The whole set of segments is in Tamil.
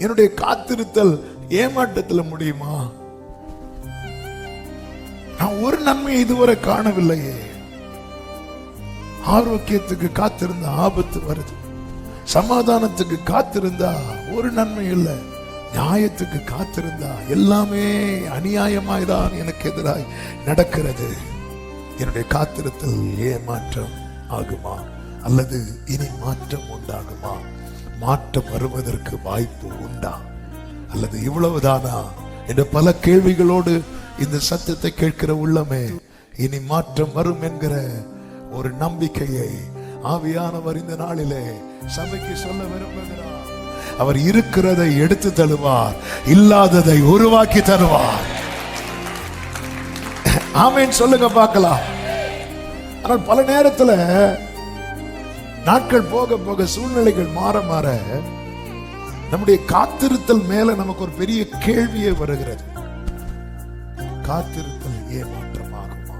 என்னுடைய காத்திருத்தல் ஏமாற்றத்துல முடியுமா? நான் ஒரு நன்மையை இதுவரை காணவில்லையே. ஆரோக்கியத்துக்கு காத்திருந்த ஆபத்து வருது, சமாதானத்துக்கு காத்திருந்தா ஒரு நன்மை இல்லை, நியாயத்துக்கு காத்திருந்தா எல்லாமே அநியாயமாய்தான் எனக்கு எதிராய் நடக்கிறது. என்னுடைய காத்திருத்தல் ஏமாற்றம் ஆகுமா அல்லது இனி மாற்றம் உண்டாகுமா? மாற்றம் வருவதற்கு வாய்ப்பு உண்டா அல்லது இவ்வளவுதானா என்ற பல கேள்விகளோடு இந்த சத்தத்தை கேட்கிற உள்ளமே, இனி மாற்றம் வரும் என்கிற ஒரு நம்பிக்கையை ஆவியானவர் இந்த நாளிலே சபைக்கு சொல்ல விரும்புகிறார். அவர் இருக்கிறதை எடுத்து தருவார், இல்லாததை உருவாக்கி தருவார். ஆமென் சொல்லுங்க பார்க்கலாம். ஆனால் பல நேரத்துல நாட்கள் போக போக சூழ்நிலைகள் மாற மாற நம்முடைய காத்திருத்தல் மேல நமக்கு ஒரு பெரிய கேள்வியே வருகிறது. காத்திருத்தல் ஏமாற்றமாகுமா?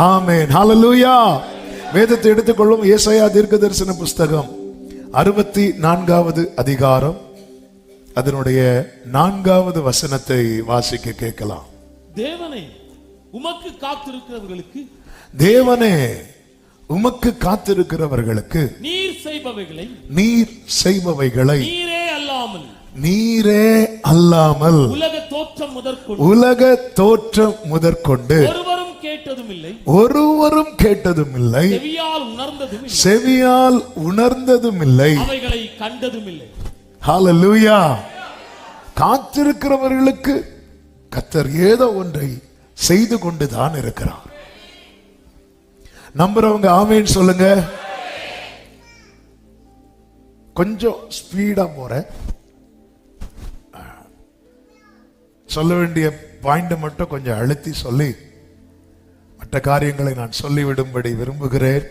ஆமென், ஹல்லேலூயா. வேதத்தை எடுத்துக்கொள்ளும் ஏசாயா தீர்க்கதரிசன புஸ்தகம் 64வது அதிகாரம் அதனுடைய 4வது வசனத்தை வாசிக்க கேட்கலாம். தேவனே உமக்கு காத்திருக்கிறவர்களுக்கு, தேவனே உமக்கு காத்திருக்கிறவர்களுக்கு நீர் செய்பவைகளை நீரே அல்லாமல் உலக தோற்றம் முதற்கொண்டு ஒருவரும் கேட்டதும் இல்லை, செவியால் உணர்ந்ததும் இல்லை, அவைகளை கண்டதும் இல்லை. ஹல்லேலூயா. காத்திருக்கிறவர்களுக்கு கர்த்தர் ஏதோ ஒன்றை செய்து கொண்டுதான் இருக்கிறார். நம்புறவங்க ஆமென் சொல்லுங்க. கொஞ்சம் ஸ்பீடா போறேன், சொல்ல வேண்டிய பாயிண்ட் மட்டும் கொஞ்சம் அழுத்தி சொல்லி மற்ற காரியங்களை நான் சொல்லிவிடும்படி விரும்புகிறேன்.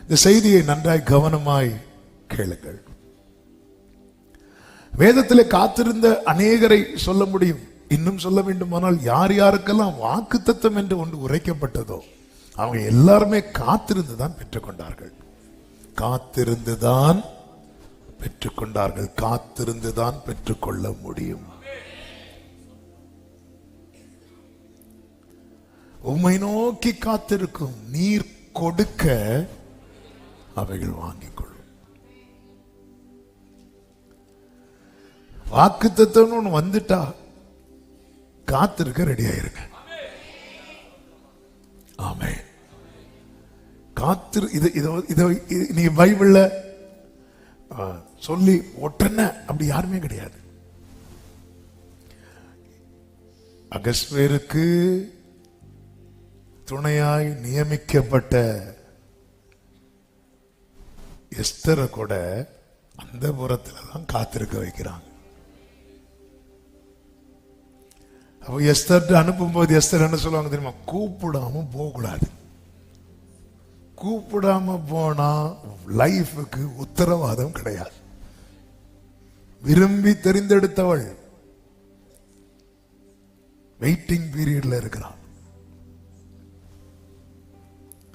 இந்த செய்தியை நன்றாய் கவனமாய் கேளுங்கள். வேதத்திலே காத்திருந்த அநேகரை சொல்ல முடியும். இன்னும் சொல்ல வேண்டுமானால் யார் யாருக்கெல்லாம் வாக்குத்தத்தம் என்று ஒன்று உரைக்கப்பட்டதோ அவங்க எல்லாருமே காத்திருந்துதான் பெற்றுக்கொண்டார்கள். காத்திருந்துதான் பெற்றுக்கொண்டார்கள். காத்திருந்துதான் பெற்றுக்கொள்ள முடியும். உம்மை நோக்கி காத்திருக்கும் நீர் கொடுக்க அவைகள் வாங்கிக் கொள்ளும். வாக்குத்தத்தம்னு ஒண்ணு வந்துட்டா காத்திருக்க ரெடி ஆயிருங்க. ஆமென். காத்திரு இத நீங்க பைபிள்ல சொல்லி ஒட்டன அப்படி யாருமே கிடையாது. அகஸ்வேருக்கு துணையாய் நியமிக்கப்பட்ட எஸ்தரை கூட அந்த புறத்துல தான் காத்திருக்க வைக்கிறாங்க. அப்ப எஸ்தர் அனுப்பும் போது எஸ்தர் என்ன சொல்லுவாங்க தெரியுமா? கூப்பிடாம போக கூடாது. கூப்பிடாம போனா லைஃபுக்கு உத்தரவாதம் கிடையாது. விரும்பி தெரிந்தெடுத்தவள் வெயிட்டிங் பீரியட்ல இருக்கிறான்.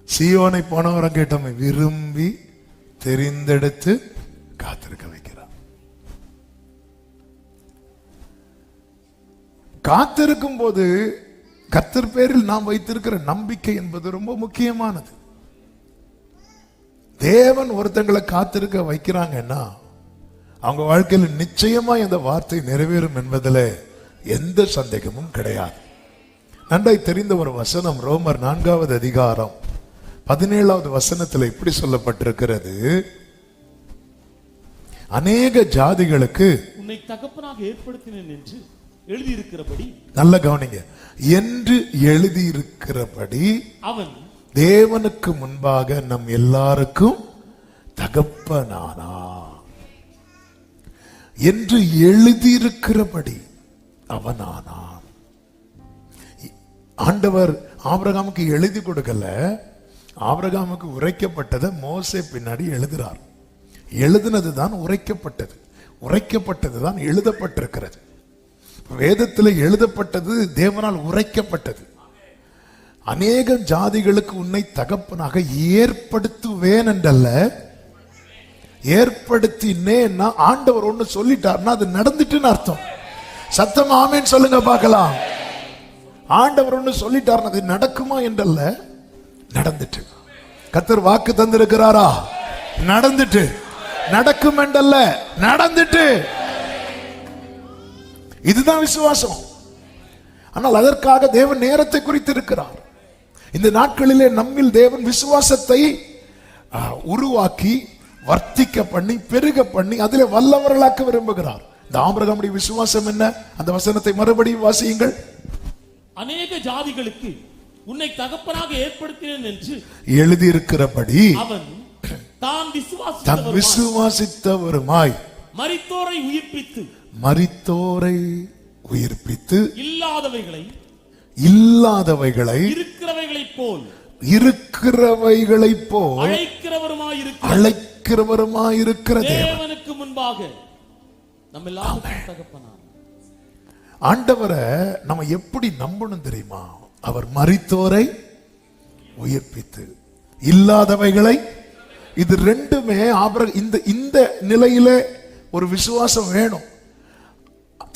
சீயோனை போனவரை கேட்டோமே, விரும்பி தெரிந்தெடுத்து காத்திருக்க வைக்கிறார். காத்திருக்கும் போது கர்த்தர் பேரில் நாம் வைத்திருக்கிற நம்பிக்கை என்பது ரொம்ப முக்கியமானது. தேவன் ஒருத்தங்களை காத்திருக்க வைக்கிறாங்கன்னா அவங்க வாழ்க்கையில் நிச்சயமா இந்த வார்த்தை நிறைவேறும் என்பதில் எந்த சந்தேகமும் கிடையாது. நன்றாய் தெரிந்த ஒரு வசனம் ரோமர் 4வது அதிகாரம் 17வது வசனத்தில் இப்படி சொல்லப்பட்டிருக்கிறது. அநேக ஜாதிகளுக்கு உன்னை தகப்பனாக ஏற்படுத்தினேன் என்று எழுதியிருக்கிறபடி, நல்ல கவனிங்க, என்று எழுதியிருக்கிறபடி அவன் தேவனுக்கு முன்பாக நம் எல்லாருக்கும் தகப்பனானா என்று எழுதியிருக்கிறபடி அவனானான். ஆண்டவர் ஆபிரகாமுக்கு எழுதி கொடுக்கல, ஆபிரகாமுக்கு உரைக்கப்பட்டதை மோசே பின்னாடி எழுதுறார். எழுதினதுதான் உரைக்கப்பட்டது, உரைக்கப்பட்டதுதான் எழுதப்பட்டிருக்கிறது. வேதத்தில் எழுதப்பட்டது தேவனால் உரைக்கப்பட்டது. அநேக ஜாதிகளுக்கு உன்னை தகப்பனாக ஏற்படுத்துவேன் என்றல்ல, ஏற்படுத்தினேன்னா ஆண்டவர் ஒண்ணு சொல்லிட்டார்னா அது நடந்துட்டுன்னு அர்த்தம். சத்தம் ஆமென் சொல்லுங்க பார்க்கலாம். ஆண்டவர் ஒண்ணு சொல்லிட்டார்னா அது நடக்குமா என்றல்ல, நடந்துட்டு. கர்த்தர் வாக்கு தந்திருக்கிறாரா? நடந்துட்டு. நடக்கும் என்றல்ல, நடந்துட்டு. இதுதான் விசுவாசம். ஆனால் அதற்காக தேவன் நேரத்தை குறித்திருக்கிறார். இந்த நாட்களிலே நம்மில் தேவன் விசுவாசத்தை உருவாக்கி வர்த்திக்க பண்ணி பெருக பண்ணி அதிலே வல்லவர்களாக்க விரும்புகிறார். இந்த ஆபிரகாமுடைய விசுவாசம் என்ன? அந்த வசனத்தை மறுபடியும் வாசியுங்கள். அநேக ஜாதிகளுக்கு உன்னை தகப்பனாக ஏற்படுத்தினேன் என்று எழுதியிருக்கிறபடி அவன் தான் விசுவாசித்தவருமாய் மரித்தோரை உயிர்ப்பித்து இல்லாதவைகளை இருக்கிறவைகளைப் போல் அழைக்கிறவருமாயிருக்கிற தேவனுக்கு முன்பாக நம்ம எல்லாருக்கும் தகப்பனார். ஆண்டவரை நம்ம எப்படி நம்பணும் தெரியுமா? அவர் மரித்தோரை உயிர்ப்பித்து இல்லாதவைகளை, இது ரெண்டுமே இந்த நிலையில ஒரு விசுவாசம் வேணும்.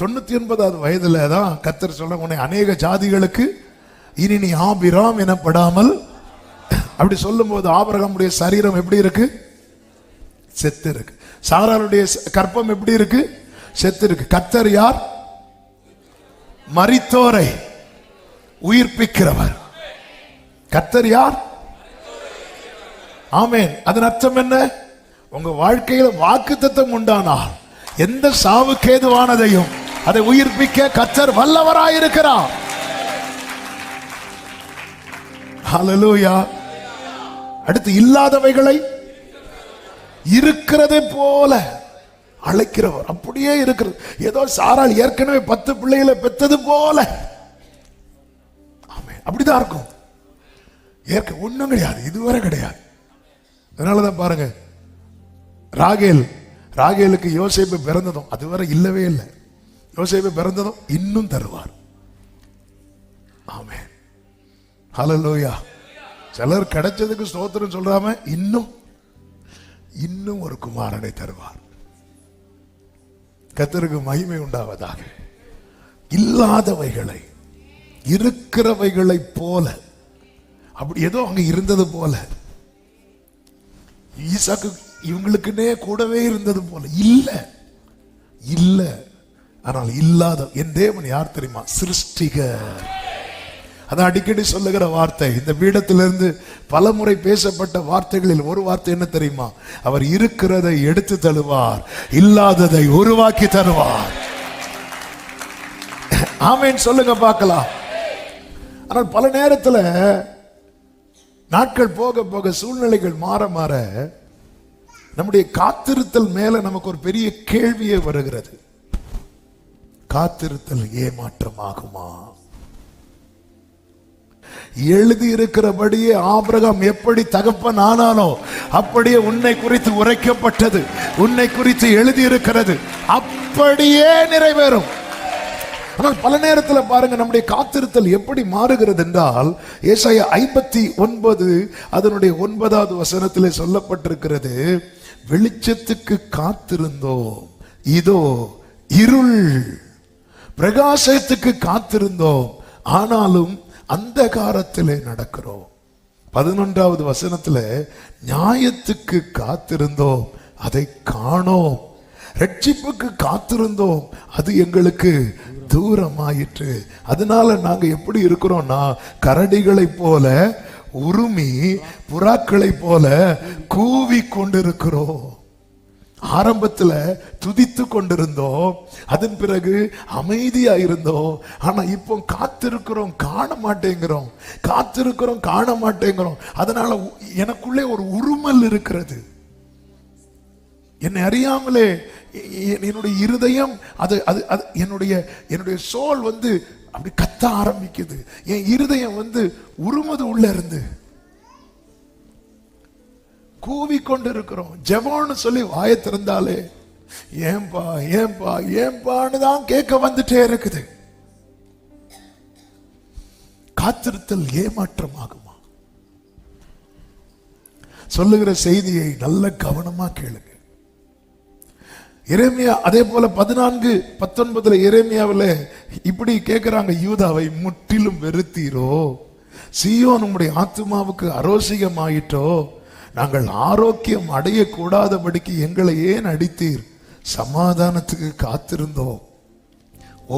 99வது வயதுல தான் கர்த்தர் சொல்ற, உன்னை அநேக ஜாதிகளுக்கு இனி நீ ஆபிராம் எனப்படாமல், அப்படி சொல்லும் போது ஆபிரகாமுடைய சரீரம் எப்படி இருக்கு? செத்து இருக்கு. சாராளுடைய கற்பம் எப்படி இருக்கு? செத்து இருக்கு. கர்த்தர் யார்? மரித்தோரை உயிர்ப்பிக்கிறவர். கர்த்தர் யார்? ஆமென். அதன் அர்த்தம் என்ன? உங்க வாழ்க்கையில வாக்குத்தத்தம் உண்டானால் எந்த சாவுக்கேதுவானதையும் அதை உயிர்ப்பிக்க கர்த்தர் வல்லவராயிருக்கிறார். ஹல்லேலூயா. அடுத்து இல்லாதவைகளை இருக்கிறதை போல அழைக்கிறவர். அப்படியே இருக்கிறது. ஏதோ சாராள் ஏற்கனவே 10 பிள்ளைகளை பெற்றது போல. ஆமென். அப்படிதான் இருக்கும். ஒண்ணும் கிடையாது, இதுவரை கிடையாது. அதனாலதான் பாருங்க, ராகேலுக்கு யோசேப்பு பிறந்ததும் அதுவரை இல்லவே இல்லை. யோசேப்பு பிறந்ததும் இன்னும் தருவார். ஆமென். ஹல்லேலூயா. சிலர் கிடைச்சதுக்கு ஸ்தோத்திரம் சொல்றாம இன்னும் ஒரு குமாரனை தருவார். கர்த்தருக்கு மகிமை உண்டாவதாக. இல்லாதவைகளை இருக்கிறவைகளை போல, அப்படி ஏதோ அங்க இருந்தது போல, ஈசாக்கு இவங்களுக்குன்னே கூடவே இருந்தது போல இல்ல. ஆனால் இல்லாத என் தேவன் யார் தெரியுமா? சிருஷ்டிகர். அதான் அடிக்கடி சொல்லுகிற வார்த்தை. இந்த பீடத்திலிருந்து பல முறை பேசப்பட்ட வார்த்தைகளில் ஒரு வார்த்தை என்ன தெரியுமா? அவர் இருக்கிறதை எடுத்து தருவார், இல்லாததை உருவாக்கி தருவார். ஆமென் சொல்லுங்க பார்க்கலாம். ஆனால் பல நேரத்தில் நாட்கள் போக போக சூழ்நிலைகள் மாற மாற நம்முடைய காத்திருத்தல் மேல நமக்கு ஒரு பெரிய கேள்வியே வருகிறது. காத்திருத்தல் ஏமாற்றமாகுமா? எழுதி இருக்கிறபடியே ஆபிரகாம் எப்படி தகப்பன் ஆனானோ அப்படியே உன்னை குறித்து உரைக்கப்பட்டது, உன்னை குறித்து எழுதி இருக்கிறது, அப்படியே நிறைவேறும். ஆனால் பல நேரத்தில் பாருங்க, நம்முடைய காத்திருத்தல் எப்படி மாறுகிறது என்றால், ஏசாயா 59 அதனுடைய 9வது வசனத்திலே சொல்லப்பட்டிருக்கிறது, வெளிச்சத்துக்கு காத்திருந்தோம், இதோ இருள், பிரகாசத்துக்கு காத்திருந்தோம், ஆனாலும் அந்தகாரத்திலே நடக்கிறோம். 11வது வசனத்துல நியாயத்துக்கு காத்திருந்தோம், அதை காணோம், ரட்சிப்புக்கு காத்திருந்தோம், அது எங்களுக்கு தூரமாயிற்று. அதனால நாங்க எப்படி இருக்கிறோம்னா, கரடிகளை போல உருமி புறாக்களை போல கூவி கொண்டிருக்கிறோம். ஆரம்பத்துல துதித்து கொண்டிருந்தோம், அதன் பிறகு அமைதியா இருந்தோம். ஆனா இப்போ காத்திருக்கிறோம், காண மாட்டேங்கிறோம், காத்திருக்கிறோம், காண மாட்டேங்கிறோம். அதனால எனக்குள்ளே ஒரு உருமல் இருக்கிறது. என்னை அறியாமலே என்னுடைய இருதயம் அது என்னுடைய சோல் அப்படி கத்த ஆரம்பிக்குது. என் இருதயம் உருமது உள்ள இருந்து கூவிக்கொண்டு இருக்கிறோம். ஜெபம்னு சொல்லி வாயை திறந்தாலே ஏன்பா ஏன்பா ஏன்பான்னு தான் கேட்க வந்துட்டே இருக்குது. காத்திருத்தல் ஏமாற்றமாகுமா? சொல்லுகிற செய்தியை நல்ல கவனமா கேளுங்க. எரேமியா அதே போல 14:19 எரேமியாவில் இப்படி கேட்கிறாங்க, யூதாவை முற்றிலும் வெறுத்தீரோ, சீயோன் உம்முடைய ஆத்துமாவுக்கு அரோசிகமாயிட்டோ, நாங்கள் ஆரோக்கியம் அடையக்கூடாதபடிக்கு எங்களை ஏன் அடித்தீர்? சமாதானத்துக்கு காத்திருந்தோம்,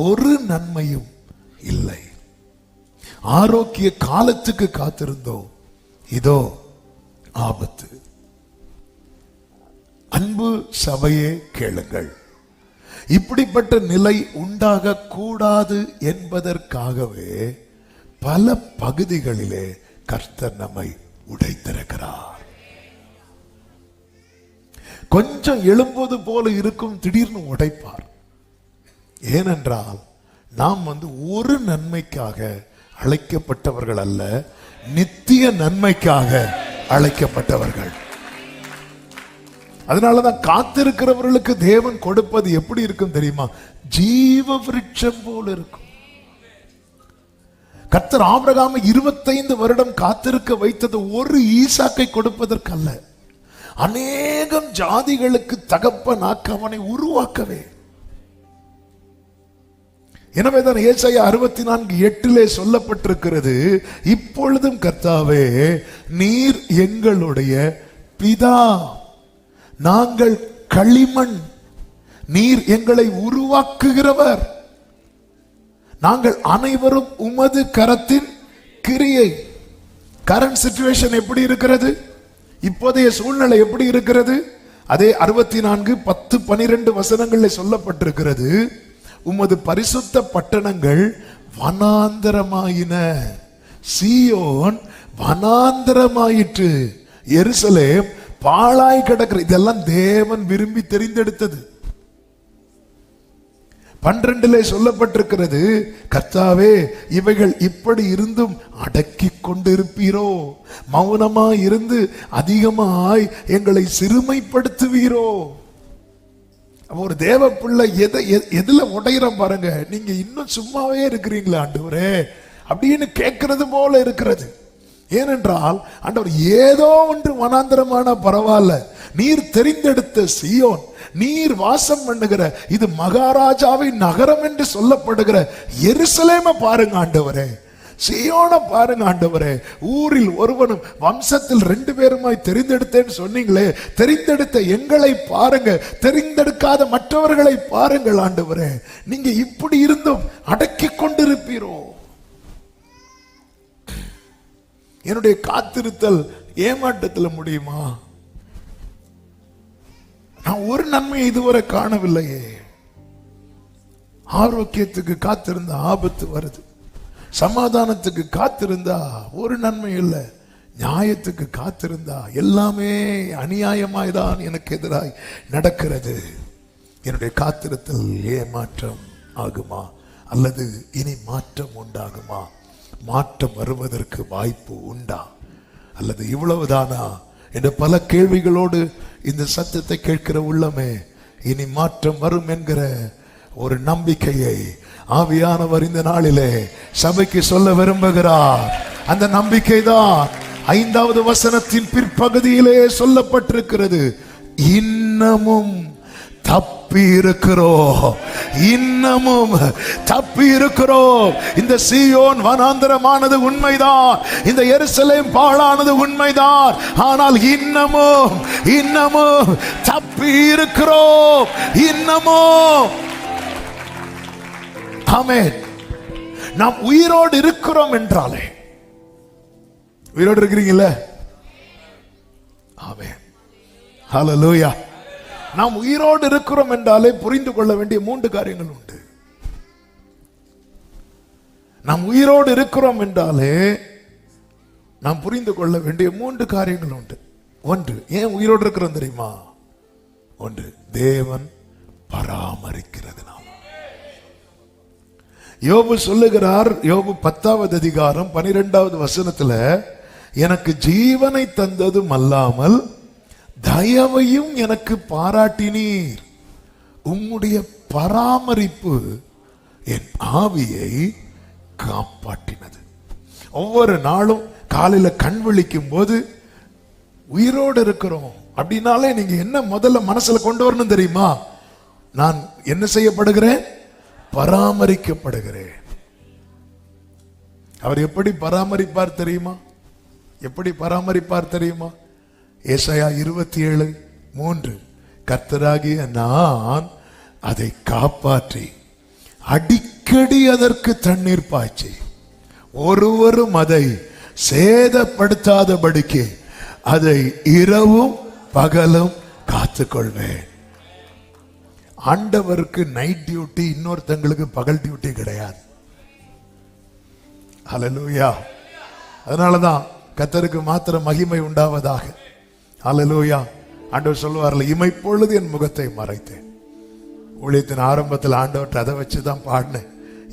ஒரு நன்மையும் இல்லை. ஆரோக்கிய காலத்துக்கு காத்திருந்தோம், இதோ ஆபத்து. அன்பு சபையே கேளுங்கள், இப்படிப்பட்ட நிலை உண்டாக கூடாது என்பதற்காகவே பல பகுதிகளிலே கர்த்தர் நம்மை உடைத்திருக்கிறார். கொஞ்சம் எழும்போது போல இருக்கும், திடீர்னு உடைப்பார். ஏனென்றால் நாம் ஒரு நன்மைக்காக அழைக்கப்பட்டவர்கள் அல்ல, நித்திய நன்மைக்காக அழைக்கப்பட்டவர்கள். அதனாலதான் காத்திருக்கிறவர்களுக்கு தேவன் கொடுப்பது எப்படி இருக்கும் தெரியுமா? ஜீவ விருட்சம் போல இருக்கும். கர்த்தர் ஆபிரகாமை 25 வருடம் காத்திருக்க வைத்தது ஒரு ஈசாக்கை கொடுப்பதற்கல்ல, அநேகம் ஜாதிகளுக்கு தகப்பனாக்க அவனை உருவாக்கவே. எனவேதான் ஏசாயா 64:8 சொல்லப்பட்டிருக்கிறது, இப்பொழுதும் கர்த்தாவே நீர் எங்களுடைய பிதா, நாங்கள் களிமண், நீர் எங்களை உருவாக்குகிறவர், நாங்கள் அனைவரும் உமது கரத்தின் கிரியை. கரண்ட் சிச்சுவேஷன் எப்படி இருக்கிறது? இப்போதைய சூழ்நிலை எப்படி இருக்கிறது? அதே 64:10-12 சொல்லப்பட்டிருக்கிறது, உமது பரிசுத்த பட்டணங்கள் வனாந்தரமாயின, சீயோன் வனாந்தரமாயிற்று, எருசலேம் பாழாய் கிடக்கிற. இதெல்லாம் தேவன் விரும்பி தெரிந்தெடுத்தது. 12 சொல்லப்பட்டிருக்கிறது, கர்த்தாவே இவைகள் இப்படி இருந்தும் அடக்கி கொண்டிருப்பீரோ, மௌனமா இருந்து அதிகமாய் எங்களை சிறுமைப்படுத்துவீரோ. ஒரு தேவ பிள்ளை எதுல உடையிறோம் பாருங்க, நீங்க இன்னும் சும்மாவே இருக்கிறீங்களா ஆண்டவரே அப்படின்னு கேட்கறது போல இருக்கிறது. ஏனென்றால் ஆண்டவர் ஏதோ ஒன்று வனாந்தரமான பரவாயில்ல, நீர் தெரிந்தெடுத்த சீயோன், நீர் வாசம் பண்ணுகிற இது மகாராஜாவின் நகரம் என்று சொல்லப்படுகிற எருசலேமை பாருங்க ஆண்டவரே, சீயோனை பாருங்க ஆண்டவரே. ஊரில் ஒருவனும் வம்சத்தில் 2 பேருமாய் தெரிந்தெடுத்தேன்னு சொன்னீங்களே, தெரிந்தெடுத்த எங்களை பாருங்க, தெரிந்தெடுக்காத மற்றவர்களை பாருங்கள் ஆண்டவரே. நீங்க இப்படி இருந்தும் அடக்கி கொண்டிருப்பீரோ. என்னுடைய காத்திருத்தல் ஏமாற்றத்தில் முடியுமா? நான் ஒரு நன்மையை இதுவரை காணவில்லையே. ஆரோக்கியத்துக்கு காத்திருந்த ஆபத்து வருது, சமாதானத்துக்கு காத்திருந்தா ஒரு நன்மை இல்லை, நியாயத்துக்கு காத்திருந்தா எல்லாமே அநியாயமாய்தான் எனக்கு எதிராய் நடக்கிறது. என்னுடைய காத்திருத்தல் ஏமாற்றம் ஆகுமா அல்லது இனி மாற்றம் உண்டாகுமா? மாற்றம் வருவதற்கு வாய்ப்பு உண்டா அல்லது இவ்வளவுதானா என்ற பல கேள்விகளோடு இந்த சத்தத்தை கேட்கிற உள்ளமே, இனி மாற்றம் வரும் என்கிற ஒரு நம்பிக்கையை ஆவியானவர் இந்த நாளிலே சபைக்கு சொல்ல விரும்புகிறார். அந்த நம்பிக்கை தான் 5வது வசனத்தின் பிற்பகுதியிலே சொல்லப்பட்டிருக்கிறது. இன்னமும் தப்பி இருக்கிறோம், இன்னமும் தப்பி இருக்கிறோம். இந்த சீயோன் வனாந்தரமானது உண்மைதான், இந்த எருசலேம் பாழானது உண்மைதான், ஆனால் இன்னமும் தப்பி இருக்கிறோம், இன்னமும். ஆமென். நாம் உயிரோடு இருக்கிறோம் என்றாலே, உயிரோடு இருக்கிறீங்களா? ஆமென், ஹல்லேலூயா. நாம் உயிரோடு இருக்கிறோம் என்றாலே புரிந்து கொள்ள வேண்டிய 3 காரியங்கள் உண்டு. நாம் உயிரோடு இருக்கிறோம் என்றாலே நாம் புரிந்து கொள்ள வேண்டிய 3 காரியங்கள் உண்டு. ஒன்று, ஏன் உயிரோடு இருக்கிறோம் தெரியுமா? ஒன்று, தேவன் பராமரிக்கிறதுனால. யோபு சொல்லுகிறார், யோபு 10வது அதிகாரம் 12வது வசனத்துல, எனக்கு ஜீவனை தந்ததும் அல்லாமல் தயவையும் எனக்கு பாராட்டினீர், உம்முடைய பராமரிப்பு என் ஆவியை காப்பாற்றினது. ஒவ்வொரு நாளும் காலையில கண் விழிக்கும் போது உயிரோடு இருக்கிறோம் அப்படின்னாலே நீங்க என்ன முதல்ல மனசுல கொண்டு வரணும் தெரியுமா? நான் என்ன செய்யப்படுகிறேன்? பராமரிக்கப்படுகிறேன். அவர் எப்படி பராமரிப்பார் தெரியுமா? எப்படி பராமரிப்பார் தெரியுமா? ஏசாயா 27:3 கர்த்தராகிய நான் அதை காப்பாற்றி அடிக்கடி அதற்கு தண்ணீர் பாய்ச்சி ஒருவரும் அதை சேதப்படுத்தாதபடிக்கு அதை இரவும் பகலும் காத்துக்கொள்வேன். ஆண்டவருக்கு நைட் டியூட்டி, இன்னொருத்தங்களுக்கு பகல் டியூட்டி கிடையாது. ஹல்லேலூயா. அதனாலதான் கர்த்தருக்கு மாத்திரம் மகிமை உண்டாவதாக. ஹல்லேலூயா. ஆண்டவர் சொல்லுவார்ல, இமைப்பொழுது என் முகத்தை மறைத்தேன். ஊழியத்தின் ஆரம்பத்தில் ஆண்டவர் அதை வச்சுதான் பாடினேன்.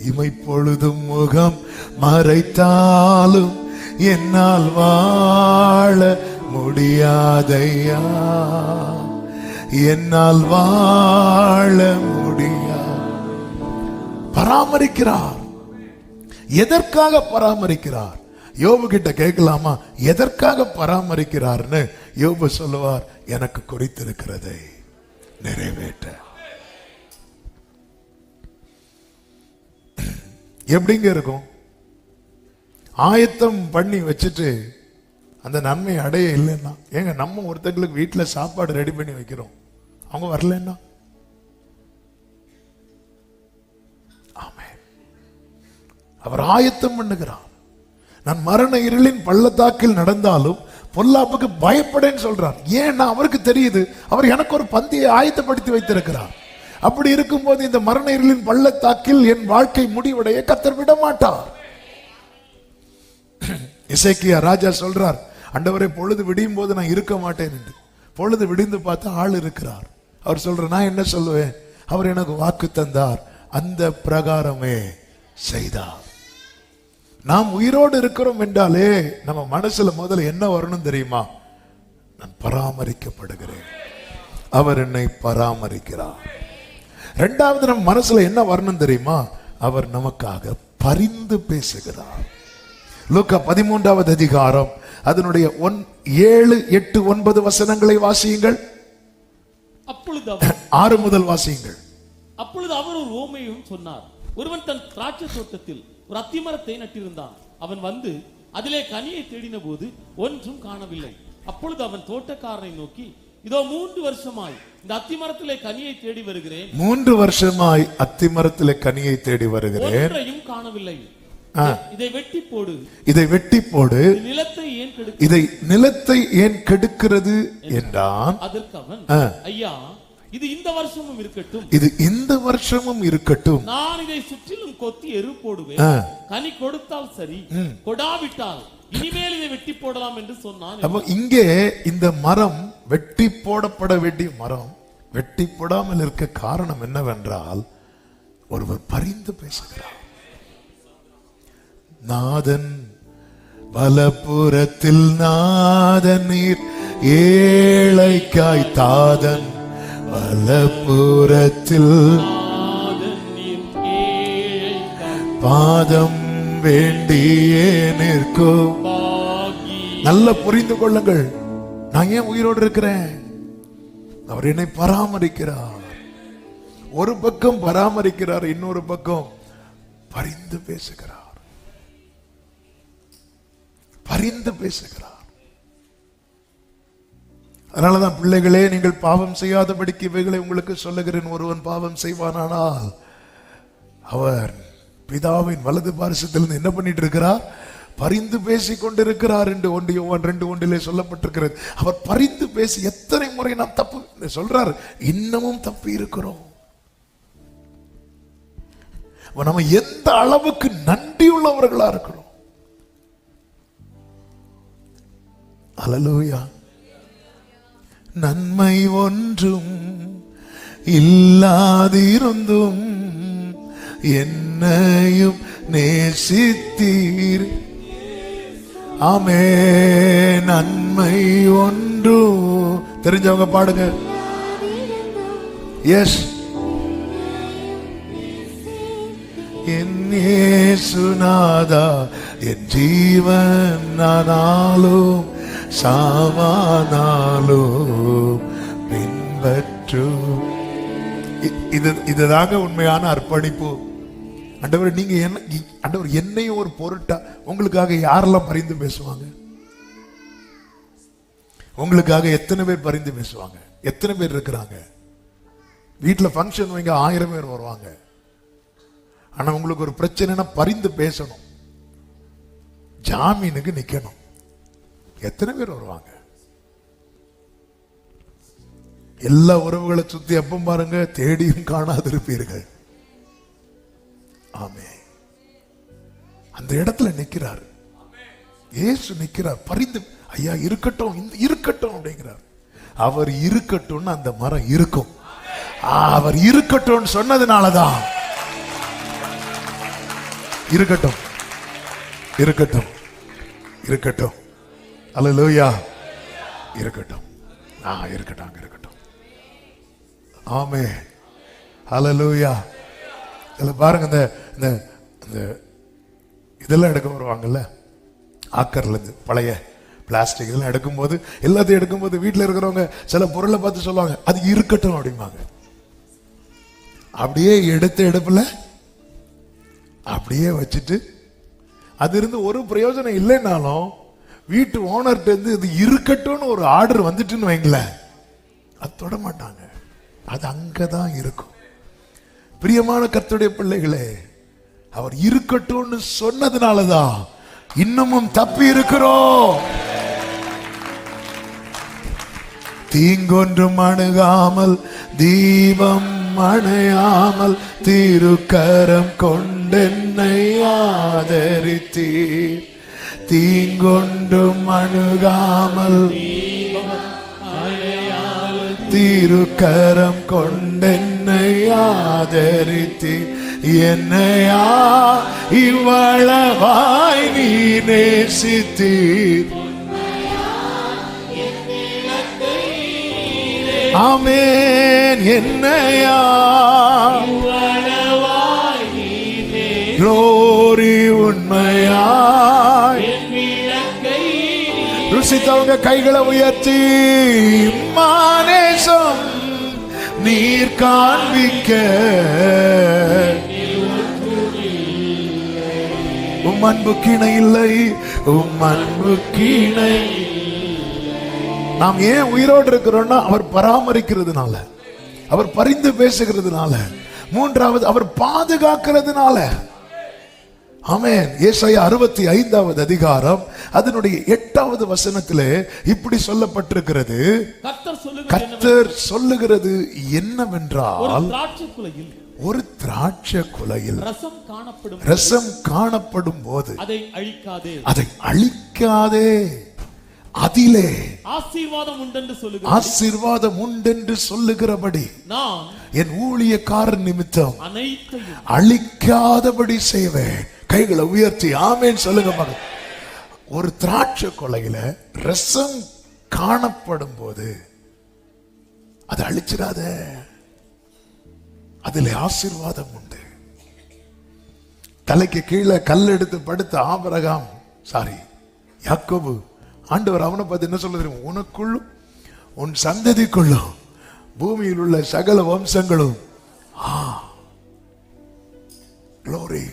இமைப்பொழுதும் முகம் மறைத்தாலும் என்னால் வாழ முடியாதையா, என்னால் வாழ முடியாது. பராமரிக்கிறார். எதற்காக பராமரிக்கிறார்? யோபு கிட்ட கேட்கலாமா எதற்காக பராமரிக்கிறார்னு? யோபு சொல்லுவார், எனக்கு குறித்திருக்கிறதை நிறைவேற்ற. எப்படிங்க இருக்கும்? ஆயத்தம் பண்ணி வச்சுட்டு அந்த நன்மை அடைய இல்லைன்னா, ஏங்க நம்ம ஒருத்தங்களுக்கு வீட்டுல சாப்பாடு ரெடி பண்ணி வைக்கிறோம், அவங்க வரலன்னா? ஆமென். அவர் ஆயத்தம் பண்ணுகிறார். நான் மரண இருளின் பள்ளத்தாக்கில் நடந்தாலும் பொல்லாப்புக்கு பயப்படேன்னு சொல்றார். ஏன்னா அவருக்கு தெரியுது, அவர் எனக்கு ஒரு பந்தியை ஆயத்தப்படுத்தி வைத்திருக்கிறார். அப்படி இருக்கும்போது இந்த மரண இருளின் பள்ளத்தாக்கில் என் வாழ்க்கை முடிவடைய கர்த்தர் விட மாட்டார். எசேக்கியா ராஜா சொல்றார், ஆண்டவரே பொழுது விடியும் போது நான் இருக்க மாட்டேன் என்று. பொழுது விடிந்து பார்த்தா ஆள் இருக்கிறார். அவர் சொல்ற, நான் என்ன சொல்லுவேன்? அவர் எனக்கு வாக்கு தந்தார், அந்த பிரகாரமே செய்தார். நாம் உயிரோடு இருக்கிறோம் என்றாலே நம்ம மனசுல முதல்ல என்ன வரணும் தெரியுமா? நான் பராமரிக்கப்படுகிறேன், அவர் என்னை பராமரிக்கிறார். இரண்டாவது நம்ம மனசுல என்ன வரணும் தெரியுமா? அவர் நமக்காக பரிந்து பேசுகிறார். லூக்கா 13வது அதிகாரம் அதனுடைய 7, 8, 9 வசனங்களை வாசியுங்கள். அப்பொழுது 6 முதல் வாசியுங்கள். அப்பொழுது அவர் ஒரு ஓமையும் சொன்னார். ஒருவன் தன் திராட்சை தோட்டத்தில் ஒரு அத்திமரத்தை நட்டிருந்தான். அவன் வந்து அதிலே கனியை தேடின போது ஒன்றும் காணவில்லை. அப்பொழுது அவன் தோட்டக்காரனை நோக்கி, இதோ 3 வருஷமாய் இந்த அத்திமரத்திலே கனியை தேடி வருகிறேன். 3 வருஷமாய் அத்திமரத்திலே கனியை தேடி வருகிறேன், ஒன்றையும் காணவில்லை. இதை வெட்டி போடு, இதை வெட்டி போடு, நிலத்தை ஏன் கெடுக்கிறது, இதை நிலத்தை ஏன் கெடுக்கிறது என்றான். அதற்கு அவன், ஐயா, இது இந்த வருஷமும் இருக்கட்டும், இது இந்த வருஷமும் இருக்கட்டும், நான் இதை சுற்றிலும் கொத்தி எரு போடுவேன். கனி கொடுத்தால் சரி, கொடாவிட்டால் இனிமேல் இதை வெட்டி போடலாம் என்று சொன்னான். அப்ப இங்கே இந்த மரம் வெட்டி போடப்பட வேண்டிய மரம் வெட்டி போடாமல் இருக்க காரணம் என்னவென்றால், ஒருவர் பரிந்து பேசுகிறார். நாதன் வலப்புறத்தில் நாதன் நீர் ஏழைக்காய் தாதன் வலப்புறத்தில் பாதம் வேண்டியே நிற்கும். நல்ல புரிந்து கொள்ளுங்கள், நான் ஏன் உயிரோடு இருக்கிறேன்? அவர் என்னை பராமரிக்கிறார். ஒரு பக்கம் பராமரிக்கிறார், இன்னொரு பக்கம் பரிந்து பேசுகிறார். பரிந்து பேசுகிறார். அதனாலதான் பிள்ளைகளே, நீங்கள் பாவம் செய்யாதபடிக்கு இவைகளை உங்களுக்கு சொல்லுகிறேன். ஒருவன் பாவம் செய்வானானால் அவர் பிதாவின் வலது பாரிசத்திலிருந்து என்ன பண்ணிட்டு இருக்கிறார்? பரிந்து பேசி கொண்டிருக்கிறார் என்று 1 யோவான் 2:1 சொல்லப்பட்டிருக்கிறது. அவர் பரிந்து பேசி எத்தனை முறை நாம் தப்பு சொல்றார், இன்னமும் தப்பி இருக்கிறோம். நம்ம எந்த அளவுக்கு நன்றியுள்ளவர்களா இருக்கிறோம். அல்லேலூயா. நன்மை ஒன்றும் இல்லாதிருந்தும் என்னையும் நேசித்தீர். ஆமே. நன்மை ஒன்றும் தெரிஞ்சவங்க பாடுங்க. எஸ். இயேசுநாதா என் ஜீவன் நானாலும் சாவானாலும் பின்பற்று. இதுதாங்க உண்மையான அர்ப்பணிப்பு. ஆண்டவர், நீங்க என்ன, ஆண்டவர் என்னையும் ஒரு பொருட்டா உங்களுக்காக யாரெல்லாம் பரிந்து பேசுவாங்க? உங்களுக்காக எத்தனை பேர் பரிந்து பேசுவாங்க? எத்தனை பேர் இருக்கிறாங்க? வீட்டுல ஃபங்க்ஷன் வைங்க, 1000 பேர் வருவாங்க. ஆனா உங்களுக்கு ஒரு பிரச்சனைனா பரிந்து பேசணும், ஜாமீனுக்கு நிக்கணும். எத்தனை பேர் வருவாங்க? எல்லா உறவுகளை சுத்தி எப்ப பாருங்க, தேடியும் காணாதிருப்பீர்கள். ஆமே. அந்த இடத்துல நிக்கிறார் இயேசு, நிக்கிறார் பரிந்து. ஐயா இருக்கட்டும், இருக்கட்டும் அப்படிங்கிறார். அவர் இருக்கட்டும், அந்த மரம் இருக்கும். அவர் இருக்கட்டும் சொன்னதுனாலதான் இருக்கட்டும், இருக்கட்டும், இருக்கட்டும். அல்லேலூயா. இருக்கட்டும், இருக்கட்டும், இருக்கட்டும். ஆமே. அல்லேலூயா. இதுல பாருங்க, இந்த இதெல்லாம் எடுக்க வருவாங்கல்ல, ஆக்கர்ல இருந்து பழைய பிளாஸ்டிக் இதெல்லாம் எடுக்கும்போது, எல்லாத்தையும் எடுக்கும்போது வீட்டில் இருக்கிறவங்க சில பொருளை பார்த்து சொல்லுவாங்க, அது இருக்கட்டும் அப்படிம்பாங்க. அப்படியே எடுப்புல அப்படியே வச்சுட்டு, அது இருந்து ஒரு பிரயோஜனம் இல்லைன்னாலும் வீட்டு ஓனர்கிட்ட இருந்து இது இருக்கட்டும்னு ஒரு ஆர்டர் வந்துட்டுன்னு வைங்களேன், அது தொட மாட்டாங்க. அது அங்கதான் இருக்கும். பிரியமான கர்த்தருடைய பிள்ளைகளே, அவர் இருக்கட்டும்னு சொன்னதுனாலதான் இன்னமும் தப்பி இருக்கிறோம். தீங்கொன்றும் அணுகாமல், தீபம் அணையாமல், திருக்கரம் கொண்டென்னை ஆதரித்தீர். தீங்கொன்றும் அணுகாமல், திருக்கரம் கொண்டென்னை ஆதரித்தீர். என்னையா இவ்வளவாய் நீ நேசித்தீர். ஆமென். என்னையா glory உண்மையாய் ருசித்தவங்க கைகளை உயர்த்தி, மானேசம் நீர் காண்பிக்க உம் அன்பு கிணை இல்லை, உம் அன்பு கிணை. நாம் ஏன் உயிரோடு இருக்கிறோம்னா அவர் பராமரிக்கிறதுனால, அவர் பரிந்து பேசுகிறதுனால, மூன்றாவது அவர் பாதுகாக்கிறதுனால. ஆமென். ஏசாயா 65வது அதிகாரம் அதனுடைய 8வது வசனத்திலே இப்படி சொல்லப்பட்டிருக்கிறது. கர்த்தர் சொல்லுகிறது என்னவென்றால், ஒரு திராட்சை குலையில் ரசம் காணப்படும் போது அதை அழிக்காதே, அதிலே ஆசீர்வாதம் உண்டென்று சொல்லுகிறபடி நான் என் ஊழியக்காரர் நிமித்தம் அழிக்காதபடி செய்வேன். கைகளை உயர்த்தி ஆமென் சொல்லுங்க மகன். ஒரு திராட்சை கொலையில ரசம் காணப்படும் போது அதை அழிச்சிடாத, அதுல ஆசீர்வாதம் உண்டு. தலைக்கு கீழே கல் எடுத்து படுத்த ஆபிரகாம், யாக்கோபு, ஆண்டவர் அவனை பார்த்து என்ன சொல்ல தெரியும்? உனக்குள்ளும் உன் சந்ததிக்குள்ளும் பூமியில் உள்ள சகல வம்சங்களும். glory.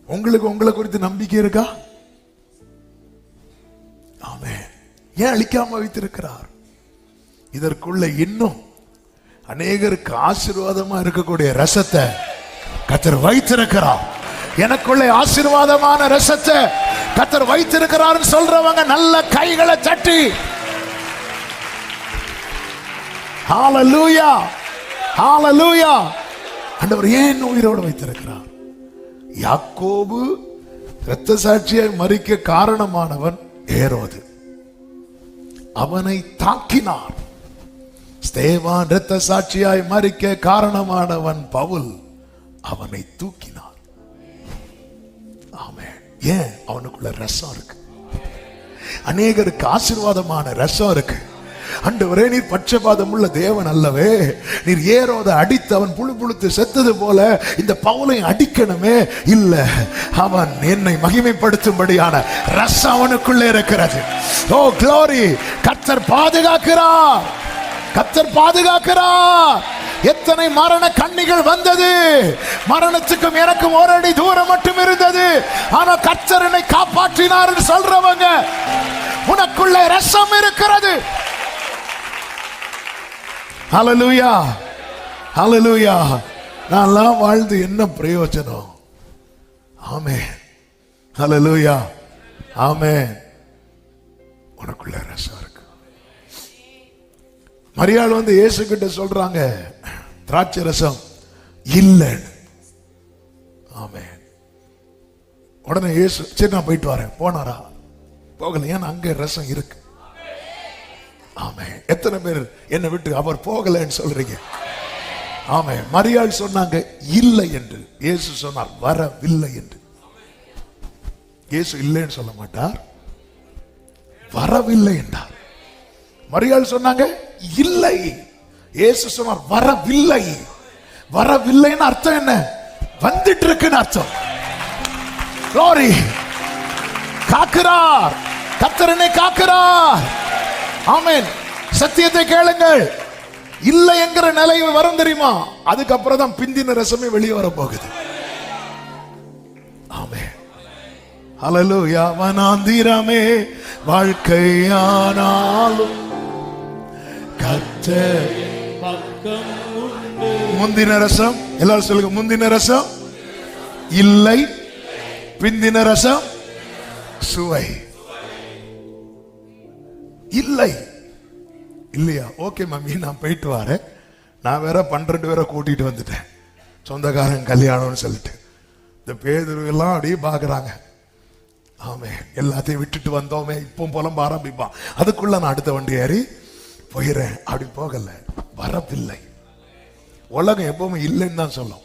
உங்களுக்கு உங்களை குறித்து நம்பிக்கை இருக்கா? ஆமென். ஏன் அழிக்காம வைத்திருக்கிறார்? இதற்குள்ள இன்னும் அநேகருக்கு ஆசீர்வாதமா இருக்கக்கூடிய ரசத்தை கர்த்தர் வைத்திருக்கிறார். எனக்குள்ள ஆசீர்வாதமான ரசத்தை கர்த்தர் வைத்திருக்கிறார் சொல்றவங்க நல்ல கைகளை தட்டி ஹalleluya, ஹalleluya. ஆண்டவர் ஏன் உயிரோடு வைத்திருக்கிறார்? யாக்கோபு இரத்த சாட்சியாய் மரிக்க காரணமானவன் ஏரோது, அவனை தாக்கினார். ஸ்தேவான் இரத்த சாட்சியாய் மரிக்க காரணமானவன் பவுல், அவனை தூக்கினார். ஆமென். ஏன்? அவனுக்குள்ள ரசம் இருக்கு. அநேகருக்கு ஆசீர்வாதமான ரசம் இருக்கு. ஆண்டவரே நீர் பட்சபாதம் உள்ள தேவன் அல்லவே, நீர் ஏரோதை அடித்து அவன் புழு புழுத்து செத்தது போல இந்த பவுலை அடிக்கணுமே. இல்ல, அவன் என்னை மகிமைப்படுத்தும்படியான ரசம் அவனுக்குள்ளே இருக்கிறது. ஓ க்ளோரி! கர்த்தர் பாதுகாக்கிறார், கர்த்தர் பாதுகாக்கிறார். எத்தனை மரண கண்ணிகள் வந்தது, மரணத்துக்கும் எனக்கும் ஒரு அடி தூரம் மட்டும் இருந்தது, ஆனா கர்த்தர் என்னை காப்பாற்றினார் என்று சொல்றவங்க, உனக்குள்ளே ரசம் இருக்கிறது. ஹல்லேலூயா, ஹல்லேலூயா. நான்லாம் வாழ்ந்து என்ன பிரயோஜனம்? ஆமென், ஹல்லேலூயா, ஆமென். உனக்குள்ள ரசம் இருக்கு. மரியாள் வந்து இயேசு கிட்ட சொல்றாங்க, திராட்சை ரசம் இல்லைன்னு. ஆமென். உடனே இயேசு, சரி நான் போயிட்டு வரேன். போனாரா? போகல. ஏன்னா அங்க ரசம் இருக்கு. ஆமென். எத்தனை பேர் என்னை விட்டு அவர் போகலன்னு சொல்றீங்க? ஆமென். மரியாள் சொன்னாங்க இல்லை என்று, இயேசு சொன்னார் வரவில்லை என்று. இயேசு இல்லைன்னு சொல்ல மாட்டார், வரவில்லை என்றார். மரியாள் சொன்னாங்க இல்லை, இயேசு சொன்னார் வரவில்லை. வரவில்லைன்னு அர்த்தம் என்ன? வந்துட்டு இருக்குன்னு அர்த்தம். glory. காக்கிறார், கர்த்தர் என்னை காக்கிறார். ஆமென். சத்தியத்தை கேளுங்கள். இல்லை என்கிற நிலை வரும் தெரியுமா? அதுக்கப்புறம் தான் பிந்தின ரசமே வெளியே வர போகுது. ஆமென், ஹல்லேலூயா. வனாந்திரமே வாழ்க்கையானாலும் கர்த்தர் பக்கம் உண்டு. முந்தின ரசம், எல்லாரும் சொல்லுங்க, முந்தின ரசம் இல்லை, பிந்தின ரசம் சுவை இல்லை. இல்லையா? ஓகே மம்மி, நான் போயிட்டு வரேன். நான் வேற 12 பேரை கூட்டிட்டு வந்துட்டேன், சொந்தக்காரன் கல்யாணம்னு சொல்லிட்டு. இந்த பேதுருவெல்லாம் அப்படியே பாக்குறாங்க. ஆமே, எல்லாத்தையும் விட்டுட்டு வந்தோமே, இப்போ புலம்ப ஆரம்பிப்பான். அதுக்குள்ள நான் அடுத்த வண்டி ஏறி போயிடுறேன். அப்படி போகல, வரவில்லை. உலகம் எப்பவுமே இல்லைன்னு தான் சொல்லும்.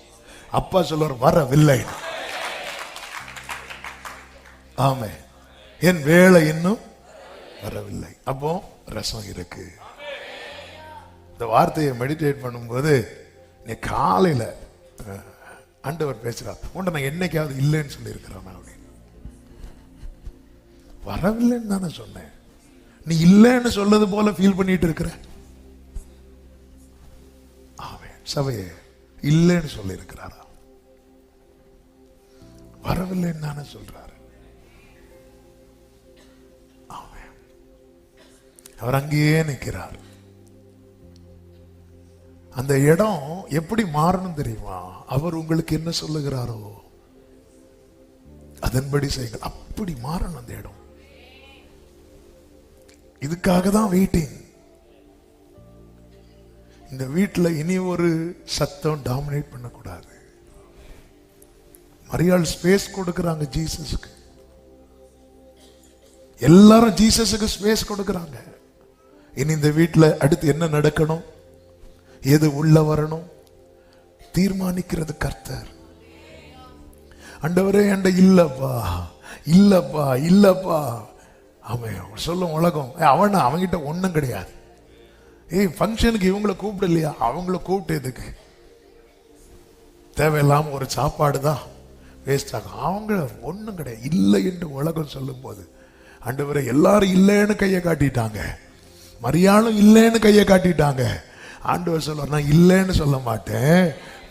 அப்பா சொல்லுவார் வரவில்லை. ஆமே, என் வேலை இன்னும் வரவில்லை. அப்போ ரசம் இருக்கு. இந்த வார்த்தையை மெடிடேட் பண்ணும்போது நீ காலையில ஆண்டவர் பேசுறார், உன்னை நான் என்னைக்காவது இல்லைன்னு சொல்லி இருக்கிறேன் அப்படின்னு. வரவில்லைன்னு தானே சொன்னேன். நீ இல்லைன்னு சொல்லது போல ஃபீல் பண்ணிட்டு இருக்கிற. ஆமென். சபையே இல்லைன்னு சொல்லி இருக்கிறாரா? வரவில்லைன்னு தானே சொல்றாரு. ஆமென். அவர் அங்கேயே நிற்கிறார். அந்த இடம் எப்படி மாறணும் தெரியுமா? அவர் உங்களுக்கு என்ன சொல்லுகிறாரோ அதன்படி செய்யுங்கள். அப்படி மாறணும் அந்த இடம். இதுக்காக தான் வெயிட்டிங். இந்த வீட்டில் இனி ஒரு சத்தம் டாமினேட் பண்ணக்கூடாது. மரியாள் ஸ்பேஸ் கொடுக்கறாங்க ஜீசஸுக்கு. எல்லாரும் ஜீசஸுக்கு ஸ்பேஸ் கொடுக்கறாங்க. இனி இந்த வீட்டில் அடுத்து என்ன நடக்கணும், எது உள்ள வரணும் தீர்மானிக்கிறது கர்த்தர். ஆண்டவரே என்கிட்ட இல்லப்பா, இல்லப்பா, இல்லப்பா. அவன் சொல்லும் உலகம், அவன்கிட்ட ஒண்ணும் கிடையாது. ஏய், ஃபங்க்ஷனுக்கு இவங்களை கூப்பிடலையா? அவங்கள கூப்பிட்டு எதுக்கு? தேவையில்லாம ஒரு சாப்பாடு தான் வேஸ்ட் ஆகும். அவங்க ஒண்ணும் கிடையாது. இல்லை என்று உலகம் சொல்லும் போது, ஆண்டவரே எல்லாரும் இல்லைன்னு கையை காட்டிட்டாங்க, மரியாளும் இல்லைன்னு கையை காட்டிட்டாங்க. ஆண்டவர் சொல்லுவார், நான் இல்லைன்னு சொல்ல மாட்டேன்,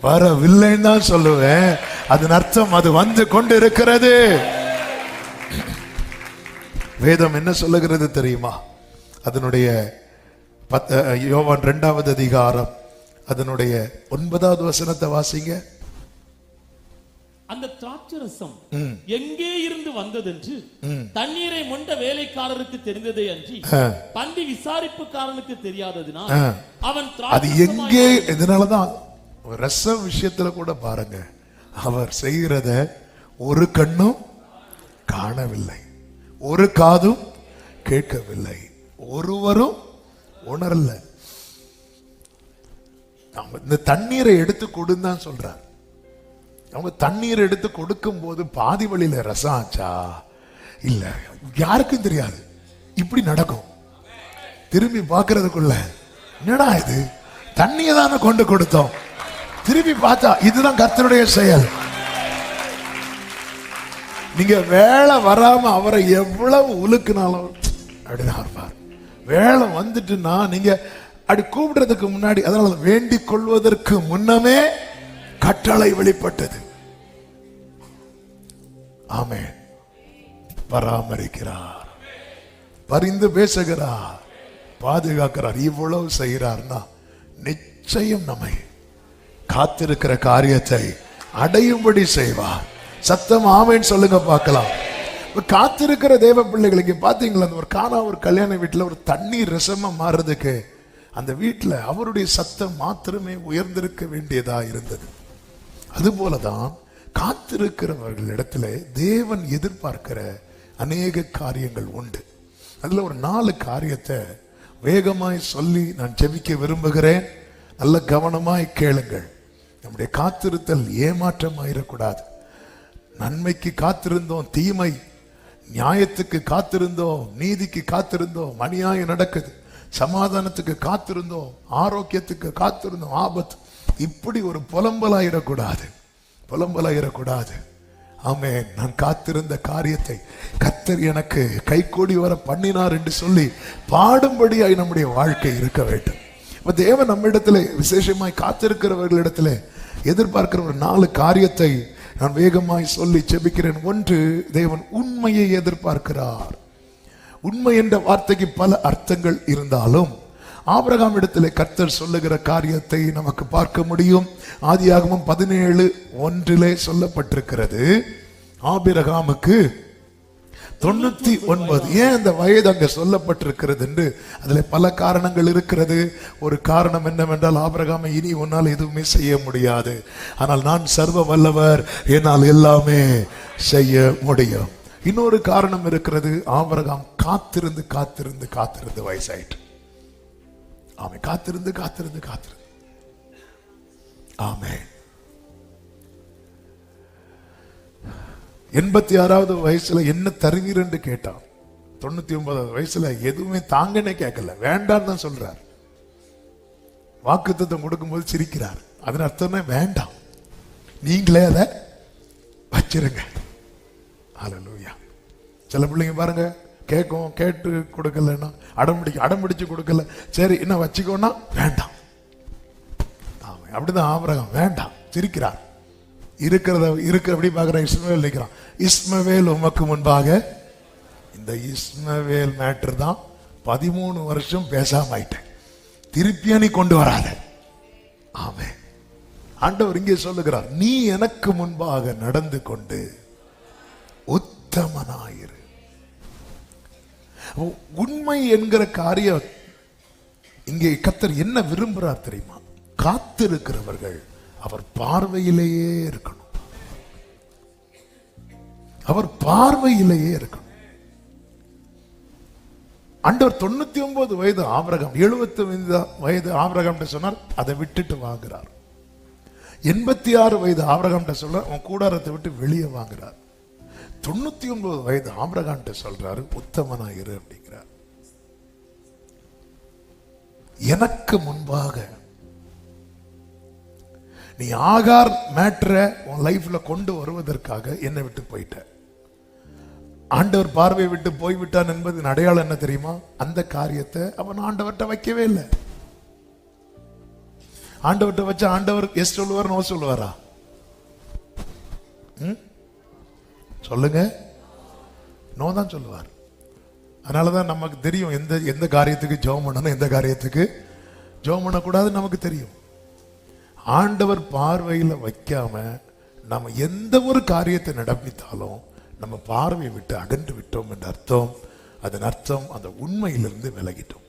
வரவில்லைன்னு தான் சொல்லுவேன். அதன் அர்த்தம் அது வந்து கொண்டு இருக்கிறது. வேதம் என்ன சொல்லுகிறது தெரியுமா? அதனுடைய யோவான் 2வது அதிகாரம் அதனுடைய 9வது வசனத்தை வாசிங்க. அந்த திராட்சரசம் எங்கே இருந்து வந்ததென்று தண்ணீரை மொண்ட வேலைக்காரருக்கு தெரிந்ததே அன்றி பந்தி விசாரிப்புக்காரனுக்கு தெரியாததினால் அவன் அது எங்கே. இதனாலதான் ரச விஷயத்துல கூட பாருங்க, அவர் செய்கிறத ஒரு கண்ணும் காணவில்லை, ஒரு காதும் கேட்கவில்லை, ஒருவரும் உணரல. இந்த தண்ணீரை எடுத்து கொடுன்னு சொல்றார். அவங்க தண்ணீர் எடுத்து கொடுக்கும் போது பாதி வழியில ரசம் ஆச்சா இல்ல, யாருக்கும் தெரியாது. இப்படி நடக்கும். திரும்பி பார்க்கறதுக்குள்ள என்னடா இது, தண்ணியை தானே கொண்டு கொடுத்தோம். திரும்பி பார்த்தா இதுதான் கர்த்தருடைய செயல். நீங்க வேலை வராம அவரை எவ்வளவு உலுக்குனாலும் அப்படிதான் இருப்பார். வேலை வந்துட்டுன்னா நீங்க அப்படி கூப்பிடுறதுக்கு முன்னாடி, அதனால வேண்டிக் கொள்வதற்கு முன்னமே கட்டளை வெளிப்பட்டது. ஆமென். பராமரிக்கிறார், பரிந்து பேசுகிறார், பாதுகாக்கிறார். இவ்வளவு செய்கிறார்னா நிச்சயம் நம்மை காத்திருக்கிற காரியத்தை அடையும்படி செய்வார். சத்தம் ஆமென் சொல்லுங்க பார்க்கலாம். காத்திருக்கிற தேவ பிள்ளைகளுக்கு பாத்தீங்களா, ஒரு கல்யாண வீட்டுல ஒரு தண்ணீர் ரசமா மாறுறதுக்கு அந்த வீட்டுல அவருடைய சத்தம் மாத்திரமே உயர்ந்திருக்க வேண்டியதா இருந்தது. அதுபோலதான் காத்திருக்கிறவர்களிடத்துல தேவன் எதிர்பார்க்கிற அநேக காரியங்கள் உண்டு. அதுல ஒரு 4 காரியத்தை வேகமாய் சொல்லி நான் ஜெபிக்க விரும்புகிறேன். நல்ல கவனமாய் கேளுங்கள். நம்முடைய காத்திருத்தல் ஏமாற்றமாயிடக்கூடாது. நன்மைக்கு காத்திருந்தோம், தீமை நியாயத்துக்கு காத்திருந்தோம், நீதிக்கு காத்திருந்தோம், அநியாயம் நடக்குது. சமாதானத்துக்கு காத்திருந்தோம், ஆரோக்கியத்துக்கு காத்திருந்தோம், ஆபத்து. இப்படி ஒரு புலம்பலாயிடக்கூடாது, புலம்பலாயிடக்கூடாது. ஆமென். நான் காத்திருந்த காரியத்தை கர்த்தர் எனக்கு கைகூடி வர பண்ணினார் என்று சொல்லி பாடும்படியாய் நம்முடைய வாழ்க்கை இருக்க வேண்டும். இப்ப தேவன் நம்மிடத்துல விசேஷமாய் காத்திருக்கிறவர்களிடத்துல எதிர்பார்க்கிற ஒரு 4 காரியத்தை நான் வேகமாய் சொல்லி ஜெபிக்கிறேன். 1, தேவன் உண்மையை எதிர்பார்க்கிறார். உண்மை என்ற வார்த்தைக்கு பல அர்த்தங்கள் இருந்தாலும் ஆபிரகாம் இடத்திலே கர்த்தர் சொல்லுகிற காரியத்தை நமக்கு பார்க்க முடியும். ஆதியாகமம் 17:1 சொல்லப்பட்டிருக்கிறது, ஆபிரகாமுக்கு 99. ஏன் அந்த வயது அங்க சொல்லப்பட்டிருக்கிறது என்று அதுல பல காரணங்கள் இருக்கிறது. ஒரு காரணம் என்னவென்றால், ஆபிரகாமை இனி உன்னால் எதுவுமே செய்ய முடியாது, ஆனால் நான் சர்வ வல்லவர், என்னால் எல்லாமே செய்ய முடியும். இன்னொரு காரணம் இருக்கிறது, ஆபிரகாம் காத்திருந்து காத்திருந்து காத்திருந்து வயசாயிட்டு. ஆமென். காத்திருந்து காத்திருந்து காத்திருந்து. ஆமென். 86வது வயசுல என்ன தருவீர் என்று கேட்டான். 99வது வயசுல எதுவுமே தாங்கன்னே கேட்கல, வேண்டாம் தான் சொல்றார். வாக்குத்தத்தம் கொடுக்கும்போது சிரிக்கிறார். அதன் அர்த்தமே வேண்டாம், நீங்களே அதை வச்சிருங்க. ஹல்லேலூயா. சில பிள்ளைங்க பாருங்க, கேட்கும், கேட்டு கொடுக்கலன்னா அடம் பிடிச்சு கொடுக்கல, சரி என்ன வச்சுக்கோன்னா வேண்டாம். அப்படிதான் ஆபிரகாம் வேண்டாம், சிரிக்கிறார். இருக்கிறபடி பார்க்கிற இஸ்மவேல் நிற்கிறான். இஸ்மவேல் உமக்கு முன்பாக, இந்த இஸ்மவேல் மேட்டர் தான் 13 வருஷம் பேசாம ஆயிட்டேன், திருப்பியா நீ கொண்டு வராத. ஆமென். ஆண்டவர் இங்கே சொல்லுகிறார், நீ எனக்கு முன்பாக நடந்து கொண்டு உத்தமனாயிரு. உண்மை என்கிற காரியம் இங்கே கர்த்தர் என்ன விரும்புகிறார் தெரியுமா? காத்திருக்கிறவர்கள் அவர் பார்வையிலேயே இருக்கணும், அவர் பார்வையிலேயே இருக்கணும். ஆண்டவர் 99 வயது ஆபிரகாம், 75 வயது ஆபிரகாம் சொன்னார், அதை விட்டுட்டு வாங்குறார். 86 வயது ஆபிரகாம் சொல்றார், உன் கூடாரத்தை விட்டு வெளியே வாங்குறார். 99 வயது ஆபிரகாம் சொல்றாரு, உத்தமனாயிரு அப்படிங்கிறார். எனக்கு முன்பாக நீ ஆகார் மேட்டரை உன் லைஃப்ல கொண்டு வருவதற்காக என்னை விட்டு போயிட்ட. ஆண்டவர் பார்வையை விட்டு போய்விட்டான் என்பது அடையாளம் என்ன தெரியுமா? அந்த காரியத்தை அவன் ஆண்டவர்கிட்ட வைக்கவே இல்லை. ஆண்டவர்கிட்ட வச்ச ஆண்டவர் எஸ் சொல்லுவார், நோ சொல்லுவாரா? சொல்லுங்க, நோ தான் சொல்லுவார். அதனாலதான் நமக்கு தெரியும் எந்த காரியத்துக்கு ஜெபம் பண்ணணும், எந்த காரியத்துக்கு ஜெபம் பண்ணக்கூடாது நமக்கு தெரியும். ஆண்டவர் பார்வையில வைக்காம நம்ம எந்த ஒரு காரியத்தை நடப்பித்தாலும் நம்ம பார்வையை விட்டு அகன்று விட்டோம் என்ற அர்த்தம். அதன் அர்த்தம் அந்த உண்மையிலிருந்து விலகிட்டோம்.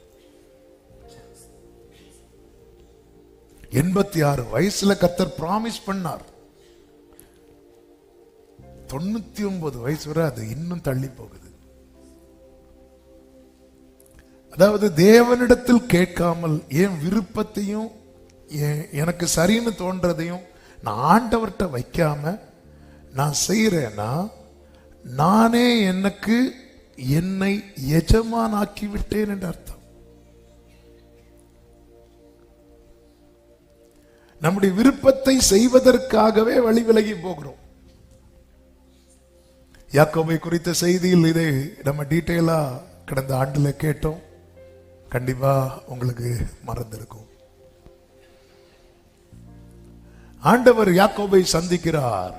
86 வயசுல கர்த்தர் பிராமிஸ் பண்ணார். 99 வயசு வரை அது இன்னும் தள்ளி போகுது. அதாவது தேவனிடத்தில் கேட்காமல் என் விருப்பத்தையும் எனக்கு சரின்னு தோன்றதையும் நான் ஆண்டவர்கிட்ட வைக்காம நான் செய்யறேன்னா நானே என்னை எஜமானாக்கி விட்டேன் என்று அர்த்தம். நம்முடைய விருப்பத்தை செய்வதற்காகவே வழி விலகி போகிறோம். யாக்கோபை குறித்த செய்தியில் இதை நம்ம டீட்டெயிலா கடந்த ஆண்டுல கேட்டோம். கண்டிப்பா உங்களுக்கு மறந்திருக்கும். ஆண்டவர் யாக்கோபை சந்திக்கிறார்.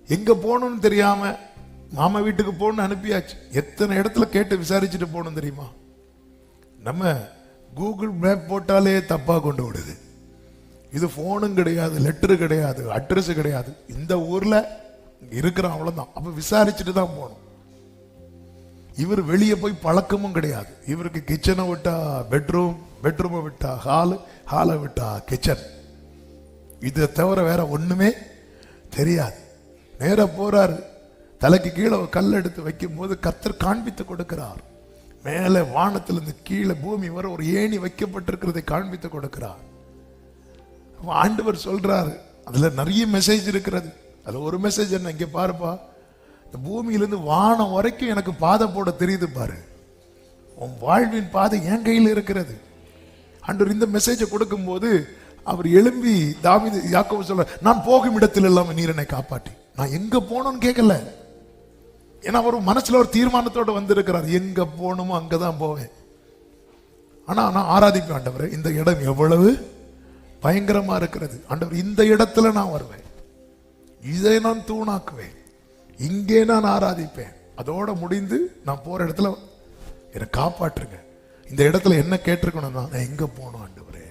எங்க போகணும்னு தெரியாம மாமா வீட்டுக்கு போகணும்னு அனுப்பியாச்சு. எத்தனை இடத்துல கேட்டு விசாரிச்சுட்டு போகணும் தெரியுமா? நம்ம கூகுள் மேப் போட்டாலே தப்பா கொண்டு விடுது. இது போனும் கிடையாது, லெட்டரு கிடையாது, அட்ரஸ் கிடையாது. இந்த ஊர்ல இருக்கிறோம் அவ்வளவுதான். அப்ப விசாரிச்சுட்டு தான் போகணும். இவர் வெளியே போய் பழக்கமும் கிடையாது. இவருக்கு கிச்சனை விட்டா பெட்ரூமை விட்டா ஹாலை விட்டா கிச்சன், இதை தவிர வேற ஒண்ணுமே தெரியாது. நேர போறாரு. தலைக்கு கீழே ஒரு கல் எடுத்து வைக்கும் போது கர்த்தர் காண்பித்து கொடுக்கிறார். மேல வானத்திலிருந்து கீழே பூமி வர ஒரு ஏணி வைக்கப்பட்டிருக்கிறதை காண்பித்து கொடுக்கிறார். ஆண்டவர் சொல்றாரு, அதுல நிறைய மெசேஜ் இருக்கிறது. அதுல ஒரு மெசேஜ் என்ன, இங்க பாருப்பா, இந்த பூமியிலிருந்து வானம் வரைக்கும் எனக்கு பாதை போட தெரியுது பாரு. உன் வாழ்வின் பாதை என் கையில் இருக்கிறது. ஆண்டவர் இந்த மெசேஜை கொடுக்கும் போது அவர் எழும்பி தாவீது யாக்கோபு சொல்ற, நான் போகும் இடத்தில் இல்லாம நீர் என்னை காப்பாற்றி. நான் எங்க போனோம்னு கேட்கல. ஏன்னா அவர் மனசுல ஒரு தீர்மானத்தோட வந்திருக்கிறார். எங்க போகணுமோ அங்கதான் போவேன். ஆனா நான் ஆராதிப்பேன் ஆண்டவரே, இந்த இடம் எவ்வளவு பயங்கரமா இருக்கிறது. ஆண்டவர் இந்த இடத்துல நான் வருவேன், இதை நான் தூணாக்குவேன், இங்கே நான் ஆராதிப்பேன். அதோட முடிந்து நான் போற இடத்துல என்னை காப்பாற்றுங்க. இந்த இடத்துல என்ன கேட்டிருக்கணும், நான் எங்க போகணும் ஆண்டவரே.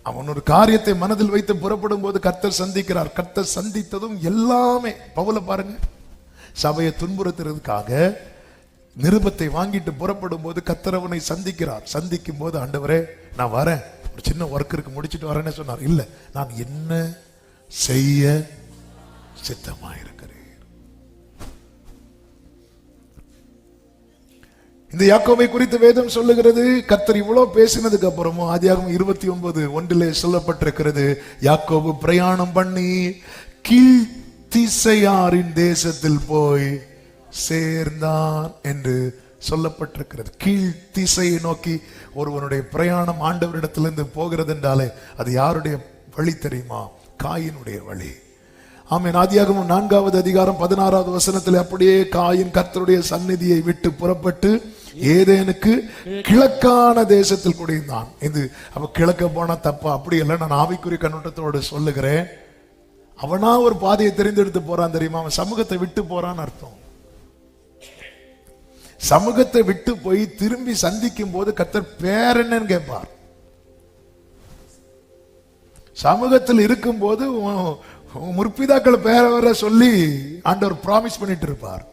அவன் ஒரு காரியத்தை மனதில் வைத்து புறப்படும் போது கர்த்தர் சந்திக்கிறார். கர்த்தர் சந்தித்ததும் எல்லாமே பவுல பாருங்க, சபையை துன்புறுத்துறதுக்காக நிருபத்தை வாங்கிட்டு புறப்படும் போது கர்த்தர் அவனை சந்திக்கிறார். சந்திக்கும் போது, ஆண்டவரே நான் வரேன், ஒரு சின்ன ஒர்க் இருக்கு முடிச்சுட்டு வரேன்னு சொன்னார். இல்ல, நான் என்ன செய்ய சித்தமாயிருக்கிறேன். இந்த யாக்கோபை குறித்து வேதம் சொல்லுகிறது, கர்த்தர் இவ்வளவு பேசினதுக்கு அப்புறமும் ஆதியாகமம் 29:1 சொல்லப்பட்டிருக்கிறது, யாக்கோபு பிரயாணம் பண்ணி கீழ்த்திசையாரின் தேசத்தில் போய் சேர்ந்தான் என்று சொல்லப்பட்டிருக்கிறது. கீழ் திசையை நோக்கி ஒருவனுடைய பிரயாணம் ஆண்டவரிடத்திலிருந்து போகிறது என்றாலே அது யாருடைய வழி தெரியுமா? காயினுடைய வழி. ஆமென். ஆதியாகமம் 4:16 அப்படியே காயின் கர்த்தருடைய சந்நிதியை விட்டு புறப்பட்டு ஏதேனுக்கு கிழக்கான தேசத்தில் குடியிருந்தான். இது அப்ப கிழக்க போனா தப்பா? அப்படி இல்லை, நான் ஆவிக்குரிய கண்ணோட்டத்தோடு சொல்லுகிறேன். அவனா ஒரு பாதையை தெரிந்தெடுத்து போறான் தெரியுமா? அவன் சமூகத்தை விட்டு போறான்னு அர்த்தம். சமூகத்தை விட்டு போய் திரும்பி சந்திக்கும் போது கர்த்தர் பேர் என்னன்னு கேட்பார். சமூகத்தில் இருக்கும் போது முற்பிதாக்கள் பேர வர சொல்லி ஆண்டவர் பிராமிஸ் பண்ணிட்டு இருப்பார்.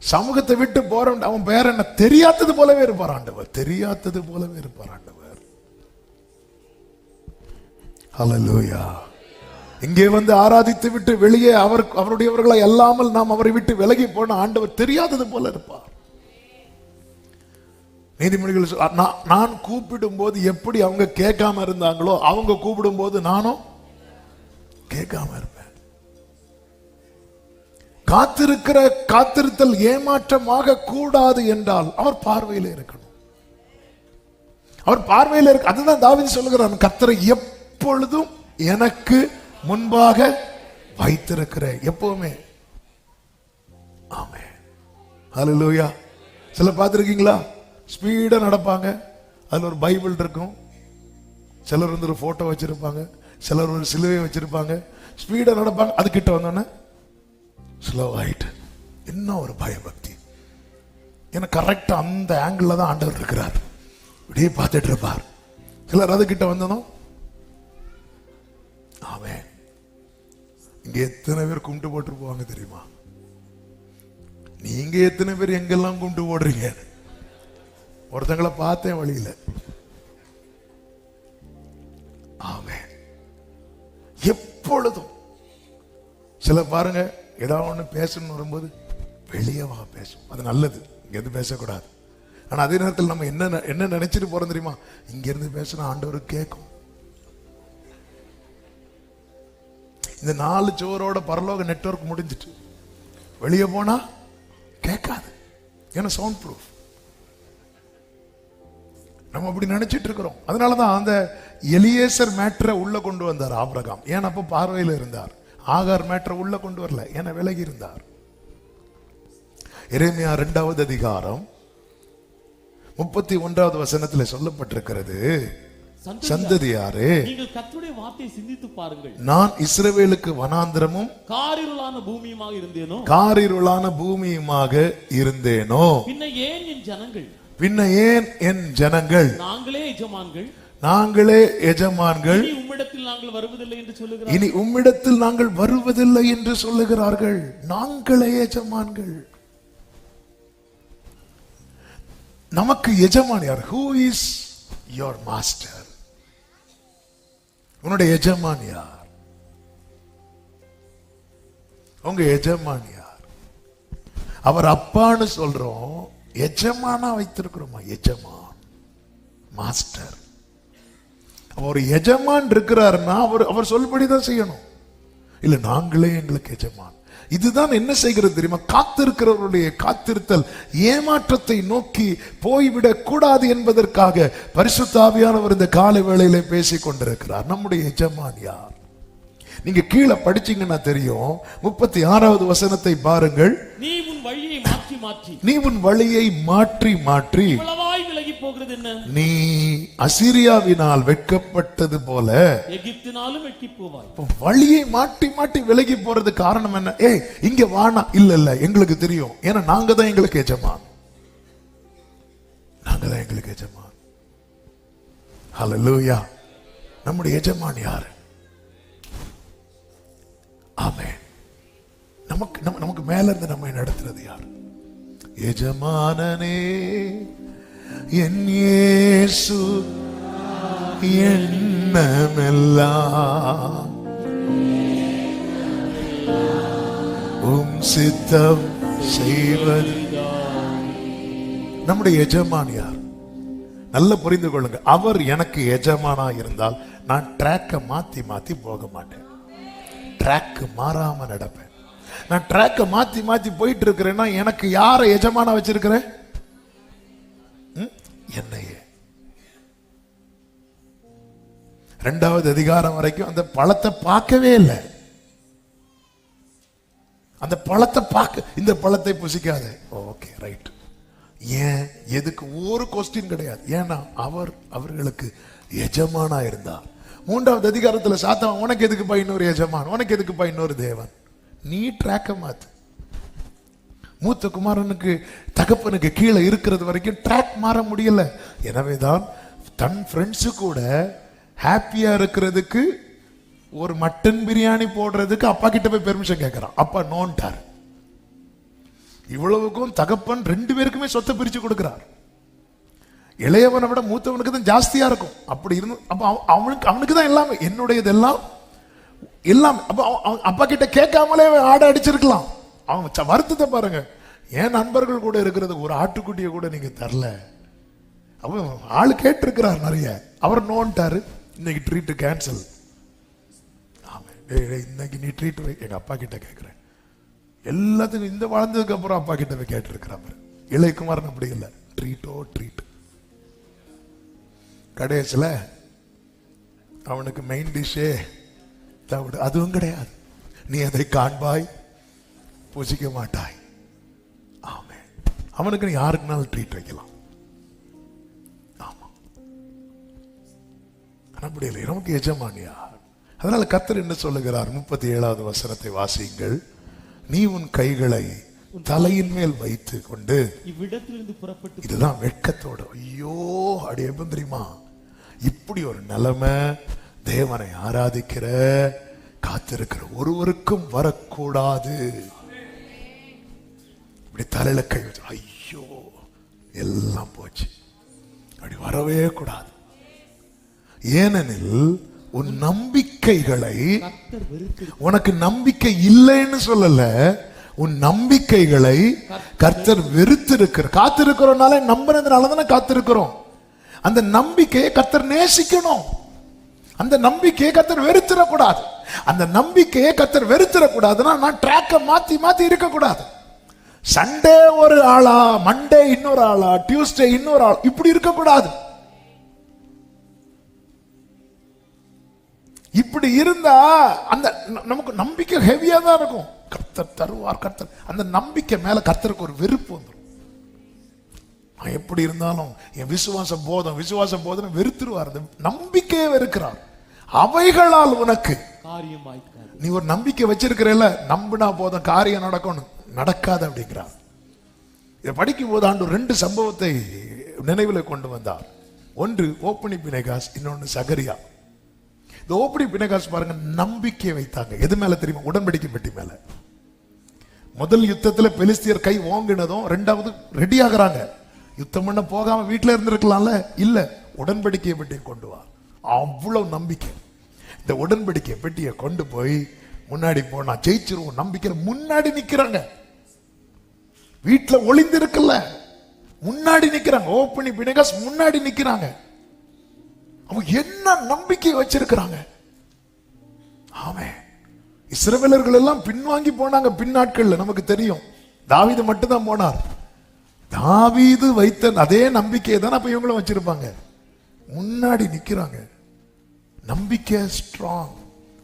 சமூகத்தை விட்டு போற அவன் பேர் என்ன தெரியாதது போலவே இருப்பார் ஆண்டவர். தெரியாதது போலவே இருப்பார் ஆண்டவர். ஹல்லேலூயா. இங்கே வந்து ஆராதித்து விட்டு வெளியே அவருடையவர்களை அல்லாமல் நாம் அவரை விட்டு விலகி போன ஆண்டவர் தெரியாதது போல இருப்பார். நீதிமொழிகள் நான் கூப்பிடும் போது எப்படி அவங்க கேட்காம இருந்தாங்களோ, அவங்க கூப்பிடும் போது நானும் கேட்காம இருப்பேன். காத்திருத்தல் ஏமாற்றமாக கூடாது என்றால் அவர் பார்வையில் இருக்கணும். அவர் பார்வையில் இருக்கு. அதுதான் தாவீது சொல்லுகிறான், கர்த்தரை எப்பொழுதும் எனக்கு முன்பாக வைத்திருக்கிறேன் எப்பவுமே. ஆமென். ஹல்லேலூயா. சில பார்த்திருக்கீங்களா, ஸ்பீடா நடப்பாங்க, அதுல ஒரு பைபிள் இருக்கும், சிலர் வந்து ஒரு போட்டோ வச்சிருப்பாங்க, சிலர் ஒரு சிலுவை வச்சிருப்பாங்க, ஸ்பீடா நடப்பாங்க. அது கிட்ட வந்தோன்னே ஸ்லோ ஆயிட்டு இன்னும் ஒரு பயபக்தி. ஏன்னா கரெக்டா அந்த ஆங்கிள் தான் ஆண்டவர் இருக்கிறார், இப்படியே பார்த்துட்டு இருப்பார். சிலர் அது கிட்ட வந்ததும் ஆமென். இங்க எத்தனை பேர் கும்பிட்டு போட்டு போவாங்க தெரியுமா? நீங்க எத்தனை பேர் எங்கெல்லாம் கும்பிட்டு போடுறீங்க? ஒருத்தங்களை பார்த்தேன் வழியில. ஆமென். எப்பொழுதும் சில பாருங்க, ஏதாவது ஒண்ணு பேசணும்னு வரும்போது வெளியே வா பேசும், அது நல்லது, இங்க இருந்து பேசக்கூடாது. ஆனா அதே நேரத்தில் நம்ம என்ன நினைச்சிட்டு போறோம் தெரியுமா? இங்க இருந்து பேசினா ஆண்டவருக்கு கேட்கும். இந்த 4 சுவரோட பரலோக நெட்வொர்க் முடிஞ்சிட்டு வெளியே போனா கேட்காது. ஏன்னா சவுண்ட் ப்ரூஃப். நம்ம அப்படி நினைச்சிட்டு இருக்கிறோம். அதனாலதான் அந்த எலியேசர் மேட்டரை உள்ள கொண்டு வந்தார் ஆபிரகாம். ஏன்னா அப்ப பார்வையில் இருந்தார். ஆகார் மேட்டரை உள்ள கொண்டு வரல, ஏன்னா விலகி இருந்தார். எரேமியா 2வது அதிகாரம் 31வது வசனத்தில் சொல்லப்பட்டிருக்கிறது, சந்ததியாரே, நீங்கள் கர்த்தருடைய வார்த்தையை சிந்தித்து பாருங்கள். நான் இஸ்ரவேலுக்கு வனாந்திரமும் காரிருளான பூமியுமாக இருந்தேனோ, காரிருளான பூமியுமாக இருந்தேனோ, பின்ன ஏன் என் ஜனங்கள், பின்ன ஏன் என் ஜனங்கள், நாங்களே எஜமான்கள், நாங்களே எஜமான்கள், இனி உம்மிடத்தில் நாங்கள் வருவதில்லை என்று சொல்லுகிறார்கள். இனி உம்மிடத்தில் நாங்கள் வருவதில்லை என்று சொல்லுகிறார்கள். நாங்களே எஜமான்கள். நமக்கு எஜமான் யார்? Who is your master? உன்னுடைய எஜமான் யார்? உங்க எஜமான் யார்? அவர் அப்பான்னு சொல்றோம், எஜமானா வைத்திருக்கிறோமா? எஜமான், மாஸ்டர். ஒரு எஜமான் இருக்கிறாருன்னா அவர் சொல்படிதான் செய்யணும். இல்ல நாங்களே எங்களுக்கு எஜமான். இதுதான் என்ன செய்கிறது தெரியுமா? காத்திருக்கிறவருடைய காத்திருத்தல் ஏமாற்றத்தை நோக்கி போய்விடக் கூடாது என்பதற்காக பரிசுத்த ஆவியானவர் இந்த காலை வேளையிலே பேசிக் கொண்டிருக்கிறார். நம்முடைய எஜமான் யார்? நீங்க கீழே படிச்சீங்கன்னா தெரியும். 36வது வசனத்தை பாருங்கள். நீ உன் வழியை மாற்றி மாற்றி, நீ உன் வழியை மாற்றி மாற்றி இவ்வளவாய் விலகி போகிறது என்ன? நீ அசீரியாவினால் வெட்கப்பட்டது போல எகிப்தினாலும் வெட்கி போவாய். வழியை மாற்றி மாற்றி விலகி போறது காரணம் என்ன? இங்க வானா, இல்ல எங்களுக்கு தெரியும். ஏன்னா நாங்க தான் எங்களுக்கு எஜமான். நாங்க தான் எங்களுக்கு எஜமான். ஹல்லேலூயா. நம்முடைய எஜமான் யாரு? ஆமென். நமக்கு மேல இருந்து நம்மை நடத்துறது யார்? எஜமானனே என் இயேசு எண்ணமெல்லாம் உம் சித்தம் செய்வது. நம்முடைய எஜமான் யார்? நல்ல புரிந்து கொள்ளுங்க. அவர் எனக்கு எஜமானா இருந்தால் நான் ட்ராக்கை மாத்தி மாத்தி போக மாட்டேன். ட்ராக் மாறாம நடப்பேன். நான் ட்ராக்கை மாத்தி மாத்தி போயிட்டு இருக்கிறேன்னா எனக்கு யாரை எஜமானா வச்சிருக்கிறேன்? என்னையே. 2வது அதிகாரம் வரைக்கும் அந்த பழத்தை பார்க்கவே இல்லை. அந்த பழத்தை பார்க்க, இந்த பழத்தை புசிக்காத. Okay right. ஏன், எதுக்கு? ஒரு கொஸ்டின் கிடையாது. ஏன்னா அவர்களுக்கு எஜமானா இருந்தார். 3வது அதிகாரத்தில் சாத்தான், உனக்கு எதுக்குப்பா இன்னொரு எஜமான், உனக்கு எதுக்குப்பா இன்னொரு தேவன்? நீ ட்ராக்க மாத்து. மூத்த குமாரனுக்கு தகப்பனுக்கு கீழே இருக்கிறது வரைக்கும் ட்ராக் மாற முடியல. எனவேதான் தன் ஃப்ரெண்ட்ஸு கூட ஹாப்பியா இருக்கிறதுக்கு ஒரு மட்டன் பிரியாணி போடுறதுக்கு அப்பா கிட்ட போய் பெர்மிஷன் கேட்கிறான். அப்பா நோன்ட்டார். இவ்வளவுக்கும் தகப்பன் 2 பேருக்குமே சொத்தை பிரிச்சு கொடுக்கிறார். இளையவனை விட மூத்தவனுக்கு தான் ஜாஸ்தியா இருக்கும். அப்படி இருந்து அப்ப அவனுக்கு தான் எல்லாமே, என்னுடையது எல்லாம் எல்லாம். அப்ப அப்பா கிட்ட கேட்காமலே ஆடை அடிச்சிருக்கலாம். அவன் வருத்தத்தை பாருங்க. என் நண்பர்கள் கூட இருக்கிறது ஒரு ஆட்டுக்குட்டியை கூட நீங்க தரல. அவன் ஆளு கேட்டு இருக்கிறார் நிறைய. அவர் நோன்ட்டாரு. இன்னைக்கு ட்ரீட் கேன்சல். இன்னைக்கு நீ ட்ரீட் வை, எங்க அப்பா கிட்ட கேட்கிறேன். எல்லாத்துக்கும் இந்த வளர்ந்ததுக்கு அப்புறம் அப்பா கிட்ட போய் கேட்டு இருக்கிறாங்க. இளையகுமாரன் அப்படி இல்லை. ட்ரீட்டோ ட்ரீட். கடைசியில் அவனுக்கு மெயின் டிஷ்ஷே தவிடு. அதுவும் கிடையாது. நீ அதை காண்பாய், புசிக்க மாட்டாய். ஆமே. அவனுக்கு நீ யாருக்குனாலும் ட்ரீட் வைக்கலாம். ஆமா. அப்படி இல்லை. நமக்கு எஜமானியா. அதனால கர்த்தர் என்ன சொல்லுகிறார்? 37வது வசனத்தை வாசியுங்கள். நீ உன் கைகளை தலையின் மேல் வைத்து கொண்டு இவ்விடத்திலிருந்து புறப்பட்டு. இதுதான் வெட்கத்தோட. ஐயோ அடி எப்ப தெரியுமா? இப்படி ஒரு நிலைமை தேவனை ஆராதிக்கிற காத்திருக்கிற ஒருவருக்கும் வரக்கூடாது. இப்படி தலையில கை வச்சு ஐயோ எல்லாம் போச்சு, அப்படி வரவே கூடாது. ஏனெனில் உன் நம்பிக்கைகளை, உனக்கு நம்பிக்கை இல்லைன்னு சொல்லல, உன் நம்பிக்கைகளை கர்த்தர் வெறுத்திருக்கிற. காத்திருக்கிறோம்னால நம்பினதுனால தானே காத்திருக்கிறோம். அந்த நம்பிக்கையை கர்த்தர் நேசிக்கணும். அந்த நம்பிக்கையை கர்த்தர் வெறுத்திடக்கூடாது. அந்த நம்பிக்கையை கர்த்தர் வெறுத்திடக்கூடாதுன்னா நான் ட்ராக்கை மாத்தி மாத்தி இருக்கக்கூடாது. சண்டே ஒரு ஆளா, மண்டே இன்னொரு ஆளா, டியூஸ்டே இன்னொரு ஆள், இப்படி இருக்கக்கூடாது. இப்படி இருந்தா அந்த நமக்கு நம்பிக்கை ஹெவியா தான் இருக்கும். கர்த்தர் தருவார், கர்த்தர், அந்த நம்பிக்கை மேல கர்த்தருக்கு ஒரு வெறுப்பு வந்துடும். எப்படி இருந்தாலும் என் விசுவாசம் போதும், விசுவாசம் போதும் வெறுத்துருவார். அந்த நம்பிக்கையை வெறுக்கிறார். அவைகளால் உனக்கு காரியமாய்க்காது. நீ ஒரு நம்பிக்கை வச்சிருக்கிறல்ல, நம்பினா போதும் காரியம் நடக்கணும், நடக்காது அப்படிங்கிறார். இதை படிக்கும் போது ஆண்டு 2 சம்பவத்தை நினைவில் கொண்டு வந்தார். ஒன்று ஓப்பனி பினேகாஸ், இன்னொன்று சகரியா. இந்த ஓப்பனி பினேகாஸ் பாருங்க, நம்பிக்கை வைத்தாங்க. எது மேல தெரியுமா? உடன்படிக்கை பெட்டி மேல. முதல் யுத்தத்துல பெலிஸ்தியர் கை ஓங்கினதும் 2வது ரெடி ஆகுறாங்க. யுத்தம் பண்ண போகாம வீட்டுல இருந்திருக்கலாம்ல, இல்ல, உடன்படிக்கை பெட்டியை கொண்டு வா. அவ்வளவு நம்பிக்கை. இந்த உடன்படிக்கை பெட்டியை கொண்டு போய் முன்னாடி போனா ஜெயிச்சிருவோம் நம்பிக்கை. முன்னாடி நிக்கிறாங்க, வீட்டுல ஒளிந்து இருக்குல்ல, முன்னாடி நிக்கிறாங்க. ஓப்பனி பினேகாஸ் முன்னாடி நிக்கிறாங்க. அவங்க என்ன நம்பிக்கை வச்சிருக்கிறாங்க. ஆமென். இஸ்ரவேலர்கள் எல்லாம் பின்வாங்கி போனாங்க. பின்னாட்கள்ல நமக்கு தெரியும், தாவீது மட்டும் தான் போனார். தாவீது வைத்த அதே நம்பிக்கையை தான் அப்ப இவங்களும் வச்சிருப்பாங்க. முன்னாடி நிக்கிறாங்க, நம்பிக்கை ஸ்ட்ராங்.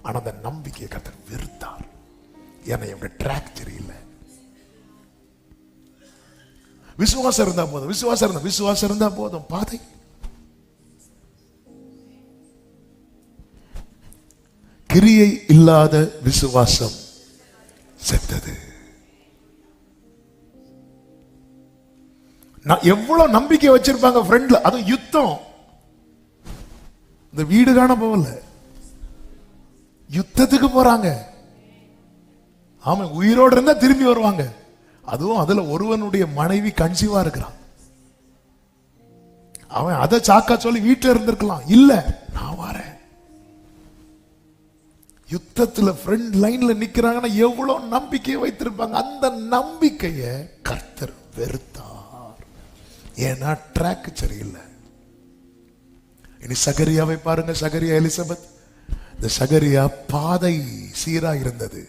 ஆனா அந்த நம்பிக்கையை கர்த்தர் வெறுத்தார். ஏன்னா இவங்க ட்ராக் சரியில்லை. விசுவாசம் இருந்தா போதும், விசுவாசம் இருந்தா போதும். பாதை கிரியை இல்லாத விசுவாசம் செத்தது. எவ்வளவு நம்பிக்கை வச்சிருப்பாங்க ஃப்ரெண்ட்ல. அதுவும் யுத்தம், இந்த வீடு காண போகல, யுத்தத்துக்கு போறாங்க. ஆமா, உயிரோடு இருந்தா திரும்பி வருவாங்க. அதுவும் அதுல ஒருவனுடைய மனைவி கன்சீவா இருக்கிறான். அவன் அதை சாக்கா சொல்லி வீட்டுல இருந்திருக்கலாம். இல்ல, நான் வரேன். யுத்தத்துல ஃப்ரண்ட் லைன்ல நிக்கிறாங்கன்னா எவ்வளவு நம்பிக்கையை வைத்திருப்பாங்க. அந்த நம்பிக்கையை கர்த்தர் வெறுத்தார். ஏன்னா ட்ராக் சரியில்லை. இனி சகரியாவை பாருங்க. சகரியா, எலிசபெத். இந்த சகரியா பாதை சீரா இருந்தது,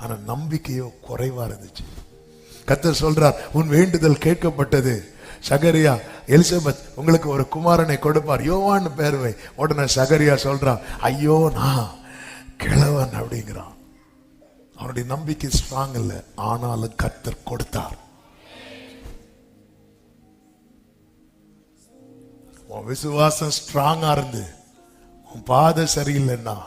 ஆனா நம்பிக்கையோ குறைவா இருந்துச்சு. கர்த்தர் சொல்றார், உன் வேண்டுதல் கேட்கப்பட்டது. சகரியா, எலிசபெத் உங்களுக்கு ஒரு குமாரனை கொடுப்பார், யோவான் பேர் வை. உடனே சகரியா சொல்றான், ஐயோ நான் கிழவன் அப்படிங்கிறான். அவனுடைய நம்பிக்கை ஸ்ட்ராங் இல்லை, ஆனாலும் கர்த்தர் கொடுத்தார். உன் விசுவாசம் ஸ்ட்ராங்கா இருந்து உன் பாதை சரியில்லைன்னா,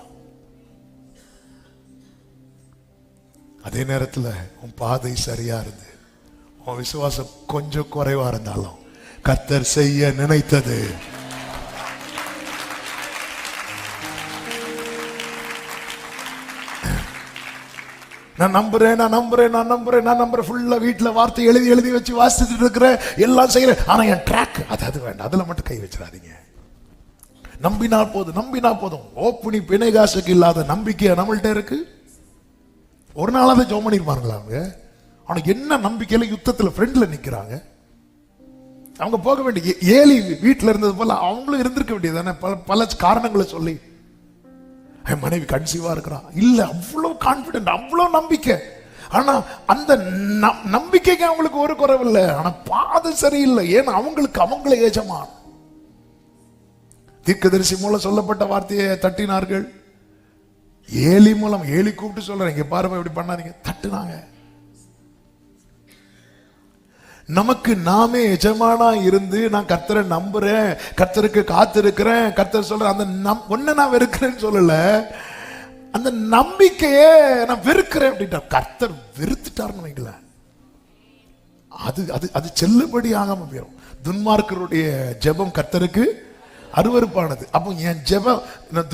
அதே நேரத்தில் உன் பாதை சரியா இருந்து உன் விசுவாசம் கொஞ்சம் குறைவா இருந்தாலும் கர்த்தர் செய்ய நினைத்தது நான் நம்புறேன். ஃபுல்லா வீட்டுல வார்த்தை எழுதி வச்சு வாசிச்சுட்டு இருக்கிறேன், எல்லாம் செய்யறேன். ஆனா என் ட்ராக் அது வேண்டாம், அதுல மட்டும் கை வச்சிடாதீங்க. நம்பினா போதும். ஓப்பனி பிணைகாசுக்கு இல்லாத நம்பிக்கை நம்மள்ட்ட இருக்கு. ஒரு நாளாவது ஜெபம் பண்ணிருப்பாங்களா அவங்க? ஆனா என்ன நம்பிக்கையில யுத்தத்துல ஃப்ரெண்ட்ல நிக்கிறாங்க. அவங்க போக வேண்டிய ஏலி வீட்டுல இருந்தது போல அவங்களும் இருந்திருக்க வேண்டியதானே. பல காரணங்களை சொல்லி என் மனைவி கன்சீவா இருக்கிறான். இல்ல, அவ்வளவு கான்பிடன்ட், அவ்வளவு நம்பிக்கை. ஆனா அந்த நம்பிக்கைக்கு அவங்களுக்கு ஒரு குறைவு இல்லை, ஆனா பாதை சரியில்லை. ஏன்னா அவங்களே எஜமான். தீர்க்கதரிசி மூலம் சொல்லப்பட்ட வார்த்தையை தட்டினார்கள். ஏலி மூலம், ஏலி கூப்பிட்டு சொல்றேன், இங்க பாருங்க இப்படி பண்ணாதீங்க, தட்டுனாங்க. நமக்கு நாமே எஜமானா இருந்து நான் கர்த்தரை நம்புறேன், கர்த்தருக்கு காத்திருக்கிறேன், கர்த்தர் சொல்ற அந்த ஒன்ன நான் வெறுக்கிறேன்னு சொல்லல, அந்த நம்பிக்கையே நான் வெறுக்கிறேன் அப்படின்ட்டா. கர்த்தர் வெறுத்துட்டாருன்னு வைக்கல, அது செல்லுபடி ஆகாம போயிடும். துன்மார்க்கருடைய ஜெபம் கர்த்தருக்கு அருவருப்பானது. அப்போ என் ஜெபம்,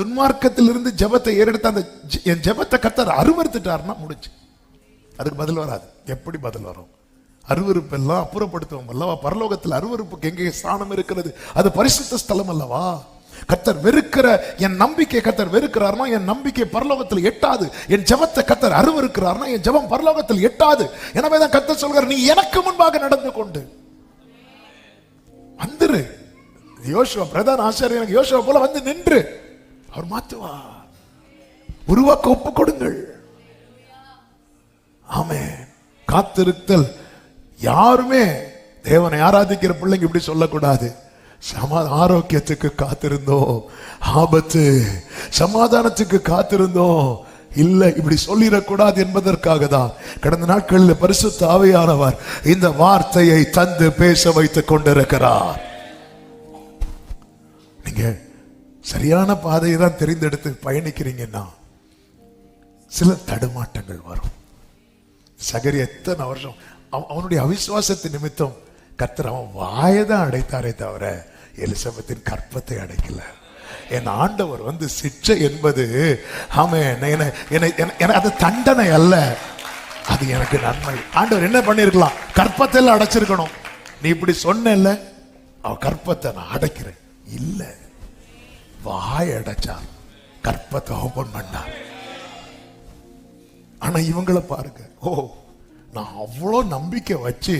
துன்மார்க்கத்திலிருந்து ஜெபத்தை ஏறெடுத்த அந்த என் ஜெபத்தை கர்த்தர் அருவருத்துட்டாருன்னா முடிச்சு, அதுக்கு பதில் வராது. எப்படி பதில் வரும்? அருவருப்பு எல்லாம் அப்புறப்படுத்துவோம் அல்லவா? பரலோகத்தில் அருவருப்புக்கு எங்கே ஸ்தானம் இருக்கிறது? அது பரிசுத்த ஸ்தலம் அல்லவா? கர்த்தர் வெறுக்கிற என் நம்பிக்கை கர்த்தர் வெறுக்கிறார்னா என் நம்பிக்கை பரலோகத்தில் எட்டாது. என் ஜெபத்தை கர்த்தர் அருவருக்கிறார்னா என் ஜெபம் பரலோகத்தில் எட்டாது. எனவேதான் கர்த்தர் சொல்கிறார், நீ எனக்கு முன்பாக நடந்து கொண்டு வந்துரு. யோசுவா பிரதான ஆசாரியர் யோசுவா போல வந்து நின்று அவர் மாத்துவா. உருவாக்க ஒப்பு கொடுங்கள். ஆமென். காத்திருத்தல் யாருமே தேவனை ஆராதிக்கிற பிள்ளைங்க இப்படி சொல்லக்கூடாது. ஆரோக்கியத்துக்கு காத்திருந்தோம், ஆபத்து சமாதானத்துக்கு காத்திருந்தோம், இல்ல இப்படி சொல்லிடக்கூடாது என்பதற்காக தான் கடந்த நாட்களில் பரிசுத்த ஆவியானவர் இந்த வார்த்தையை தந்து பேச வைத்துக் கொண்டிருக்கிறார். நீங்க சரியான பாதையை தான் தெரிந்தெடுத்து பயணிக்கிறீங்கன்னா சில தடுமாட்டங்கள் வரும். சகரி எத்தனை வருஷம் அவனுடைய அவிசுவாசத்தின் நிமித்தம் கர்த்தர் அவன் வாயதான் அடைத்தாரே தவிர எலிசபெத்தின் கற்பத்தை அடைக்கல. என் ஆண்டவர் சிட்சை என்பது அது தண்டனை அல்ல, அது எனக்கு நன்மை. ஆண்டவர் என்ன பண்ணிருக்கலாம், கற்பத்தில் அடைச்சிருக்கணும். நீ இப்படி சொன்ன அவ கற்பத்தை நான் அடைக்கிறேன் இல்ல, வாய் அடைச்சார், கற்பத்தை ஓபன் பண்ணார். ஆனா இவங்களை பாருங்க, ஓ நான் அவ்வளோ நம்பிக்கை வச்சு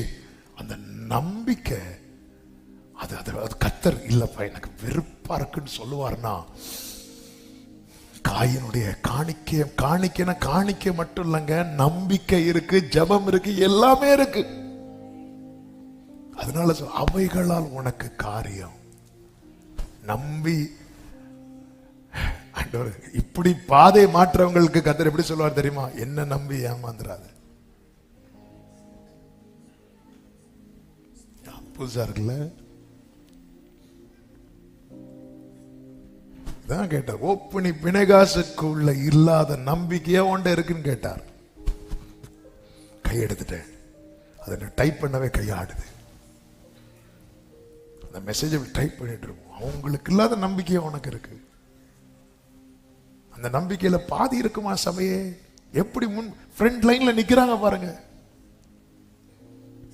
அந்த நம்பிக்கை அது கர்த்தர் இல்லப்பா எனக்கு வெறுப்பா இருக்குன்னு சொல்லுவார்னா, காயினுடைய காணிக்கை மட்டும் இல்லைங்க, நம்பிக்கை இருக்கு, ஜபம் இருக்கு, எல்லாமே இருக்கு. அதனால அவைகளால் உனக்கு காரியம் நம்பி. இப்படி பாதை மாற்றவங்களுக்கு கர்த்தர் எப்படி சொல்லுவார் தெரியுமா, என்ன நம்பி ஏமாந்துறாது. புதுசா இருக்குல்ல, தான் கேட்டார். ஓப்பனி பிணைகாசுக்குள்ள இல்லாத நம்பிக்கையா ஒன்றை இருக்குன்னு கேட்டார். கையெடுத்துட்டேன், அதை டைப் பண்ணவே கையாடுது. அந்த மெசேஜை டைப் பண்ணிட்டு இருக்கும். அவங்களுக்கு இல்லாத நம்பிக்கையா உனக்கு இருக்கு. அந்த நம்பிக்கையில பாதி இருக்குமா சபையே? எப்படி முன் ஃப்ரண்ட் லைன்ல நிக்கிறாங்க பாருங்க.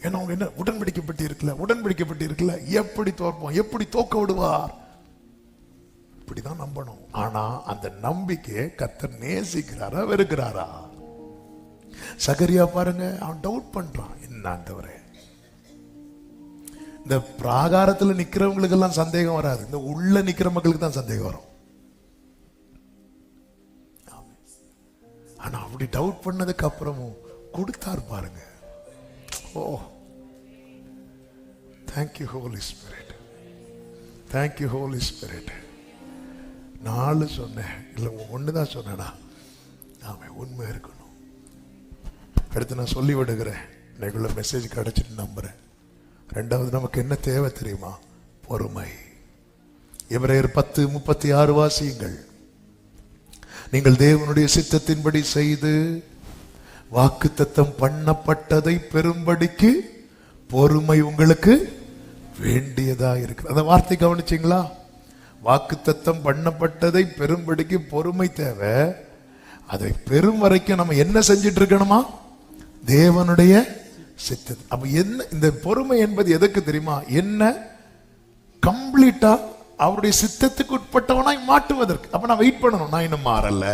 ஏன்னா அவங்க என்ன உடன்படிக்கப்பட்டு இருக்குல்ல, எப்படி தோற்போம், எப்படி தோக்க விடுவார், இப்படிதான் நம்பணும். ஆனா அந்த நம்பிக்கையை கர்த்தர் நேசிக்கிறாரா வெறுக்கிறாரா? சகரியா பாருங்க, அவன் டவுட் பண்றான், என்ன ஆண்டவரே. இந்த பிராகாரத்துல நிக்கிறவங்களுக்கு எல்லாம் சந்தேகம் வராது, இந்த உள்ள நிக்கிற மக்களுக்கு தான் சந்தேகம் வரும். ஆனா அப்படி டவுட் பண்ணதுக்கு அப்புறமும் கொடுத்தார் பாருங்க. Oh thank you holy spirit, thank you holy spirit. 4 சொன்னேன் இல்ல, ஒண்ணுதான் சொன்னேனா? ஆமா, உண்மை இருக்கணும். அடுத்து நான் சொல்லி விடுகிறேன், இன்னைக்குள்ள மெசேஜ் கிடைச்சிட்டு நம்புறேன். 2வது நமக்கு என்ன தேவை தெரியுமா? பொறுமை. எபிரேயர் 10:36 வாசியுங்கள். நீங்கள் தேவனுடைய சித்தத்தின்படி செய்து வாக்குத்தத்தம் பண்ணப்பட்டதை பெறும்படிக்கு பொறுமை உங்களுக்கு வேண்டியதா இருக்கு. அந்த வார்த்தை கவனிச்சீங்களா? வாக்குத்தத்தம் பண்ணப்பட்டதை பெறும்படிக்கு பொறுமை தேவை. அதை பெறும் வரைக்கும் நம்ம என்ன செஞ்சிட்டு இருக்கணுமா? தேவனுடைய சித்தம். அப்ப என்ன இந்த பொறுமை என்பது எதுக்கு தெரியுமா? என்ன கம்ப்ளீட்டா அவருடைய சித்தத்துக்கு உட்பட்டவனாய் மாட்டுவதற்கு. அப்ப நான் வெயிட் பண்ணணும். நான் இன்னும் மாறல,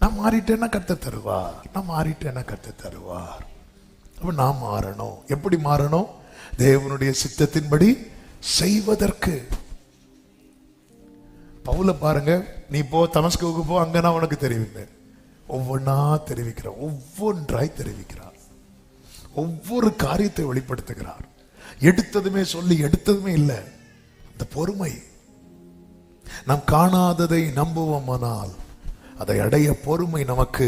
நான் மாறிட்டேன்னா கர்த்தர் தருவார். அப்ப நான் மாறணும். எப்படி மாறணும்? தேவனுடைய சித்தத்தின்படி செய்வதற்கு. பவுல பாருங்க, நீ போ தமஸ்குவுக்கு போ, அங்க நான் உனக்கு தெரிவிப்பேன். ஒவ்வொன்றாய் தெரிவிக்கிறார். ஒவ்வொரு காரியத்தை வெளிப்படுத்துகிறார். எடுத்ததுமே சொல்லி எடுத்ததுமே இல்லை. இந்த பொறுமை. நாம் காணாததை நம்புவோமானால் அதை அடைய பொறுமை நமக்கு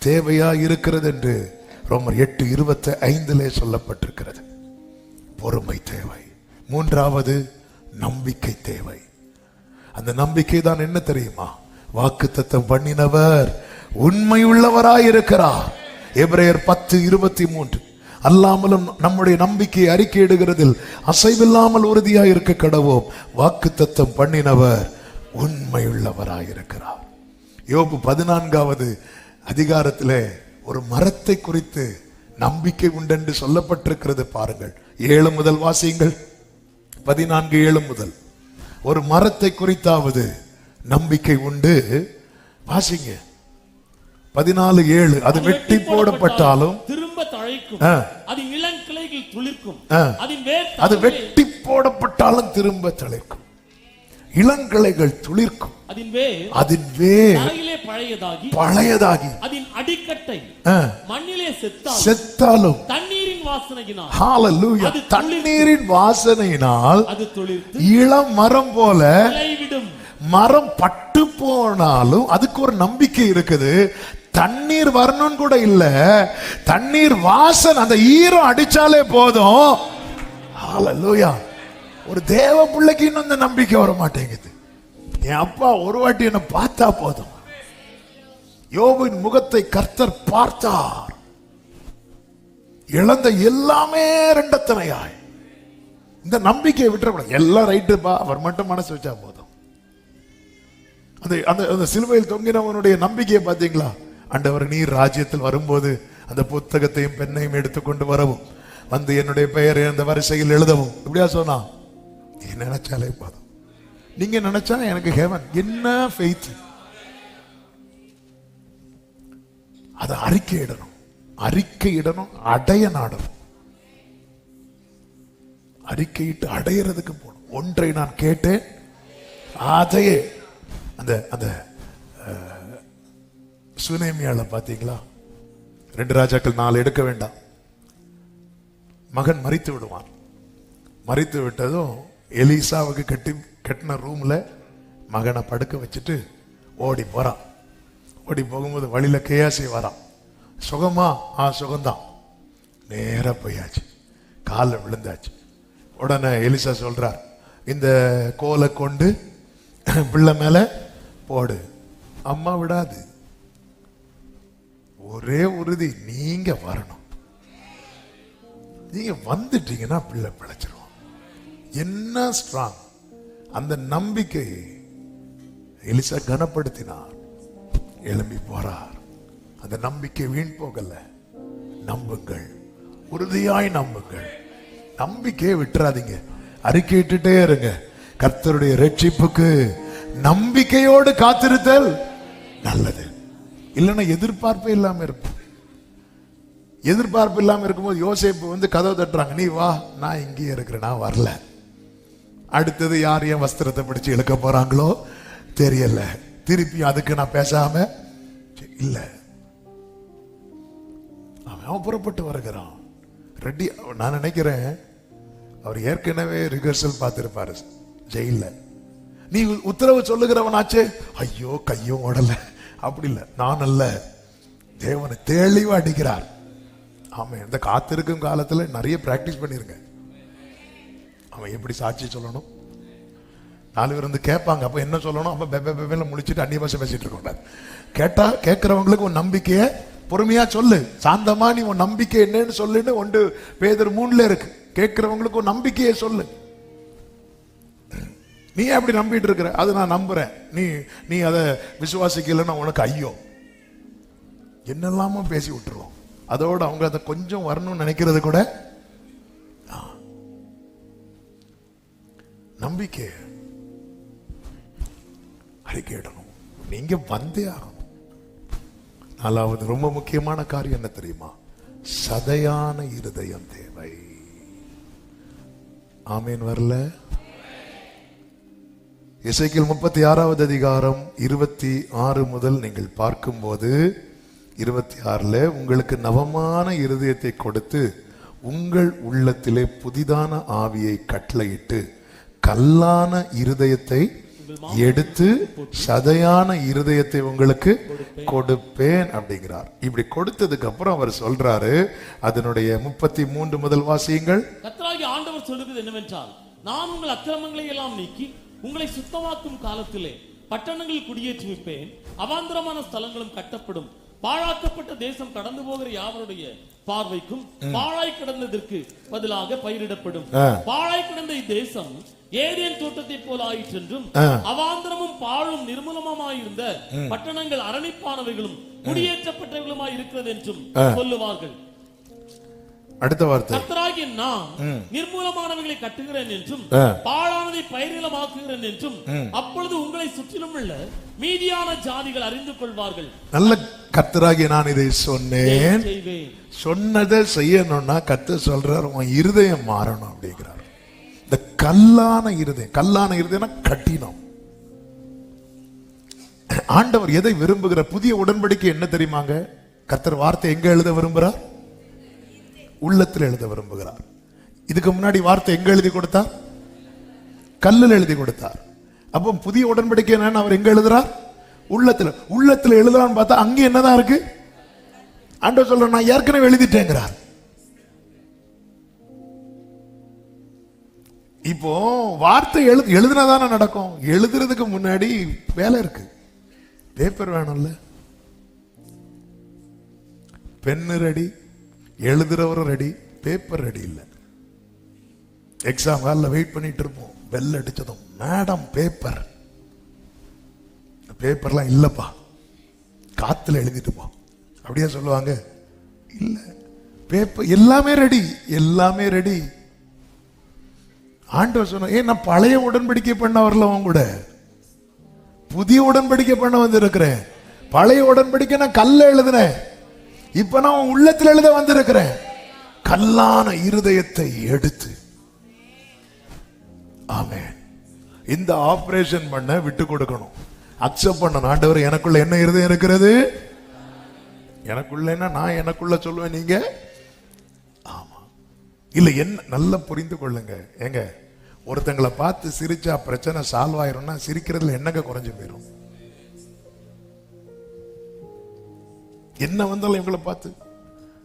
தேவையா இருக்கிறது என்று ரோமர் 8:25 சொல்லப்பட்டிருக்கிறது. பொறுமை தேவை. 3வது நம்பிக்கை தேவை. அந்த நம்பிக்கை தான் என்ன தெரியுமா? வாக்குத்தத்தம் பண்ணினவர் உண்மை உள்ளவராயிருக்கிறார். எபிரேயர் 10:23. அல்லாமலும் நம்முடைய நம்பிக்கையை அறிக்கையிடுகிறதில் அசைவில்லாமல் உறுதியாய் இருக்க கடவோம். வாக்குத்தத்தம் பண்ணினவர் உண்மையுள்ளவராயிருக்கிறார். யோபு 14வது அதிகாரத்திலே ஒரு மரத்தை குறித்து நம்பிக்கை உண்டென்று சொல்லப்பட்டிருக்கிறது. பாருங்கள், 7 முதல் வாசியுங்கள். 14:7 முதல். ஒரு மரத்தை குறித்தாவது நம்பிக்கை உண்டு. வாசிங்க 14:7. அது வெட்டி போடப்பட்டாலும் திரும்ப தழைக்கும், அதன் இளங்கிளைகள் துளிர்க்கும், அது வெட்டி போடப்பட்டாலும் திரும்ப தழைக்கும். இளங்கிளைகள் துளிர்க்கும், அதன் வேர் தரையிலே பழையதாகி அதன் அடிக்கட்டை மண்ணிலே செத்தாலும் தண்ணீரின் வாசனையினால், ஹalleluya, தண்ணீரின் வாசனையினால் அது துளிர்த்து இளம் மரம் போல இலைவிடும். மரம் பட்டு போனாலும் அதுக்கு ஒரு நம்பிக்கை இருக்குது. தண்ணீர் வரணும்னு கூட இல்ல, தண்ணீர் வாசனை அந்த ஈரம் அடிச்சாலே போதும். ஹalleluya. ஒரு தேவ பிள்ளைக்கு இன்னும் அந்த நம்பிக்கை வர மாட்டேங்குது. என் அப்பா ஒரு வாட்டி என்ன பார்த்தா போதும். யோபின் முகத்தை கர்த்தர் பார்த்தார், இழந்த எல்லாமே ரெண்டத்தனையாய். இந்த நம்பிக்கையை விட்டுறக்கூடாது. எல்லாம் ரைட்டுப்பா, அவர் மட்டும் மனசு வச்சா போதும். அந்த சிலுவையில் தொங்கினவனுடைய நம்பிக்கையை பார்த்தீங்களா? ஆண்டவர் நீர் ராஜ்யத்தில் வரும்போது அந்த புத்தகத்தையும் பெண்ணையும் எடுத்துக்கொண்டு வரவும், வந்து என்னுடைய பெயரை அந்த வரிசையில் எழுதவும், இப்படியா சொன்னா? நீ நினைச்சாலே போதும். நீங்க நினைச்சா எனக்கு ஹெவன். என்ன ஃபெய்த்! அதை அறிக்கையிடணும், அடைய நாடணும். அறிக்கையிட்டு அடையிறதுக்கு போகணும். ஒன்றை நான் கேட்டேன், அதையே. அந்த சுனேமியால பாத்தீங்களா? 2 ராஜாக்கள் 4 எடுக்க வேண்டாம். மகன் மரித்து விடுவான். மரித்து விட்டதும் எலிசாவுக்கு கட்டின ரூம்ல மகனை படுக்க வச்சுட்டு ஓடி போறான். ஓடி போகும்போது வழியில கேயாசி வரான். சுகமா? சுகம்தான். நேரா போயாச்சு, காலில் விழுந்தாச்சு. உடனே எலிசா சொல்றார், இந்த கோலை கொண்டு பிள்ளை மேல போடு. அம்மா விடாது. ஒரே உறுதி, நீங்க வரணும். நீங்க வந்துட்டீங்கன்னா பிள்ளை பிழைச்சிருவோம். என்ன ஸ்ட்ராங்! அந்த நம்பிக்கை எலிசா கனப்படுத்தினார். எழும்பி போறார். அந்த நம்பிக்கை வீண் போகல. நம்புங்கள், உறுதியாய் நம்புங்கள். நம்பிக்கையை விட்டுறாதீங்க. அறிக்கையிட்டுட்டே இருங்க. கர்த்தருடைய ரட்சிப்புக்கு நம்பிக்கையோடு காத்திருத்தல் நல்லது. இல்லைன்னா எதிர்பார்ப்பே இல்லாம இருப்போம். எதிர்பார்ப்பு இல்லாம இருக்கும்போது யோசேப்பு வந்து கதவை தட்டுறாங்க, நீ வா, நான் இங்கேயே இருக்கிறேன், நான் வரல. அடுத்தது யார் என் வஸ்திரத்தை பிடிச்சு இழுக்க போறாங்களோ தெரியல. திருப்பி அதுக்கு நான் பேசாம இல்ல. அவன் புறப்பட்டு வருகிறான். ரெடி. நான் நினைக்கிறேன் அவர் ஏற்கனவே ரிஹர்சல் பார்த்திருப்பாரு ஜெயில. நீ உத்தரவு சொல்லுகிறவனாச்சே, ஐயோ கையும் ஓடல. அப்படி இல்லை, நான் அல்ல, தேவனை தெளிவா அடிக்கிறார். ஆமா, இந்த காத்திருக்கும் காலத்துல நிறைய பிராக்டிஸ் பண்ணிருங்க. அவன் எப்படி சாட்சி சொல்லணும், 4 பேர் வந்து கேட்பாங்க, அப்ப என்ன சொல்லணும், அப்ப பெப்பேல முடிச்சுட்டு அந்நிய பாஷை பேசிட்டு இருக்க. கேட்டா கேட்கிறவங்களுக்கு உன் நம்பிக்கைய பொறுமையா சொல்லு. சாந்தமா நீ உன் நம்பிக்கை என்னன்னு சொல்லுன்னு 1 பேதுரு 3 இருக்கு. கேட்கிறவங்களுக்கு உன் நம்பிக்கையை சொல்லு. நீ அப்படி நம்பிட்டு இருக்கிற, அது நான் நம்புறேன், நீ அதை விசுவாசிக்கலன்னா உனக்கு ஐயோ என்னெல்லாமோ பேசி விட்டுருவோம். அதோட அவங்க அதை கொஞ்சம் வரணும்னு நினைக்கிறது கூட நம்பிக்கை. அறிக்கையிடணும். நீங்க வந்தே ஆகணும். 4வது ரொம்ப முக்கியமான காரியம் என்ன தெரியுமா? சதையான இருதயம் தேவை. ஆமீன். வரல? எசேக்கியேல் 36வது அதிகாரம் 26 முதல் நீங்கள் பார்க்கும்போது 26ல உங்களுக்கு நவமான இருதயத்தை கொடுத்து உங்கள் உள்ளத்திலே புதிதான ஆவியை கட்டளையிட்டு கல்லான இருதயத்தை எடுத்து சதையான இருதயத்தை உங்களுக்கு கொடுப்பேன் அப்படிங்கிறார். இப்படி கொடுத்ததுக்கு அப்புறம் அவர் சொல்றாரு, அதனுடைய 33 முதல் வாசியுங்கள். கர்த்தராகிய ஆண்டவர் சொல்லுகிறது என்னவென்றால், நான் உங்கள் அக்கிரமங்களை எல்லாம் நீக்கி உங்களை சுத்தமாக்கும் காலத்திலே பட்டணங்களில் குடியேற்றி வைப்பேன். அவாந்தரமான ஸ்தலங்களும் கட்டப்படும். பாழாக்கப்பட்ட தேசம் கடந்து போகிற யாவருடைய பார்வைக்கும் பாழாய் கிடந்ததற்கு பதிலாக பயிரிடப்படும். பாழாய் கிடந்த இத்தேசம் ஏதேன் தோட்டத்தை போல ஆயிற்று என்றும், அவாந்தரமும் பாழும் நிர்மூலமாயிருந்த பட்டணங்கள் அரணிப்பானவைகளும் குடியேற்றப்பட்டவைகளுமாய் இருக்கிறது என்றும் சொல்லுவார்கள். அடுத்த வார்த்தை, கர்த்தராகிய நான் நிர்மூலமானவைகளை கட்டுகிறேன் என்றும் பாழானதை பயிரிலமாக்குகிறேன் என்றும் அப்பொழுது உங்களை சுற்றிலும் உள்ள மீதியான ஜாதிகள் அறிந்து கொள்வார்கள். நல்ல கர்த்தராகிய நான் இதை சொன்னேன். சொன்னதை செய்யணும்னா கர்த்தர் சொல்றார், உன் இருதயம் மாறணும் அப்படிங்கிறார். இந்த கல்லான இருதயம், கல்லான இருதயம் கட்டினம். ஆண்டவர் எதை விரும்புகிற புதிய உடன்படிக்கை என்ன தெரியுமாங்க? கர்த்தர் வார்த்தை எங்க எழுத விரும்புகிறார்? உள்ளத்தில் எழுத விரும்புகிறார். இதுக்கு முன்னாடி வார்த்தை எங்க எழுதி கொடுத்தார்? கல்லில் எழுதி கொடுத்தார். அப்போ புதிய உடன்படிக்கை என்னன்னு அவர் எங்க எழுதுறார்? உள்ளத்துல. உள்ளத்துல எழுதுறான்னு பார்த்தா அங்க என்னதான் இருக்கு? ஆண்டவர் சொல்ற, நான் ஏற்கனவே எழுதிட்டேங்கிறார். இப்போ வார்த்தை எழுதுனதானே நடக்கும். எழுதுறதுக்கு முன்னாடி வேலை இருக்கு. பேப்பர் வேணும்ல, பென்னு ரெடி, எழுதுறவரும் ரெடி, பேப்பர் ரெடி இல்லை. எக்ஸாம் ஹாலில் வெயிட் பண்ணிட்டு இருப்போம். பெல் அடிச்சதும், மேடம் பேப்பர். பேப்பர்லாம் இல்லப்பா, காத்துல எழுதிட்டு போ அப்படியே சொல்லுவாங்க. இல்ல, பேப்பர் எல்லாமே ரெடி, எல்லாமே ரெடி. ஆண்டவர் சொன்ன, நான் பழைய உடன்படிக்கை பண்ண வரல, உன் கூட புதிய உடன்படிக்கை பண்ண வந்திருக்கிறேன். பழைய உடன்படிக்கை நான் கல்ல எழுதுனேன், இப்ப நான் உள்ளத்தில் எழுத வந்திருக்கிறேன். கல்லான இருதயத்தை எடுத்து. ஆமென். இந்த ஆபரேஷன் பண்ண விட்டு கொடுக்கணும், அக்செப்ட் பண்ணணும். ஆண்டவர், எனக்குள்ள என்ன இருதயம் இருக்கிறது? எனக்குள்ள நான் எனக்குள்ள சொல்லுவேன், நீங்க ஆமா இல்ல என்ன நல்லா புரிந்து கொள்ளுங்க. ஏங்க, ஒருத்தங்களை பார்த்து சிரிச்சா பிரச்சனை சால்வ் ஆயிரும்னா சிரிக்கிறதுல என்னங்க குறைஞ்சு போயிரும்? என்ன வந்தாலும் இவங்களை பார்த்து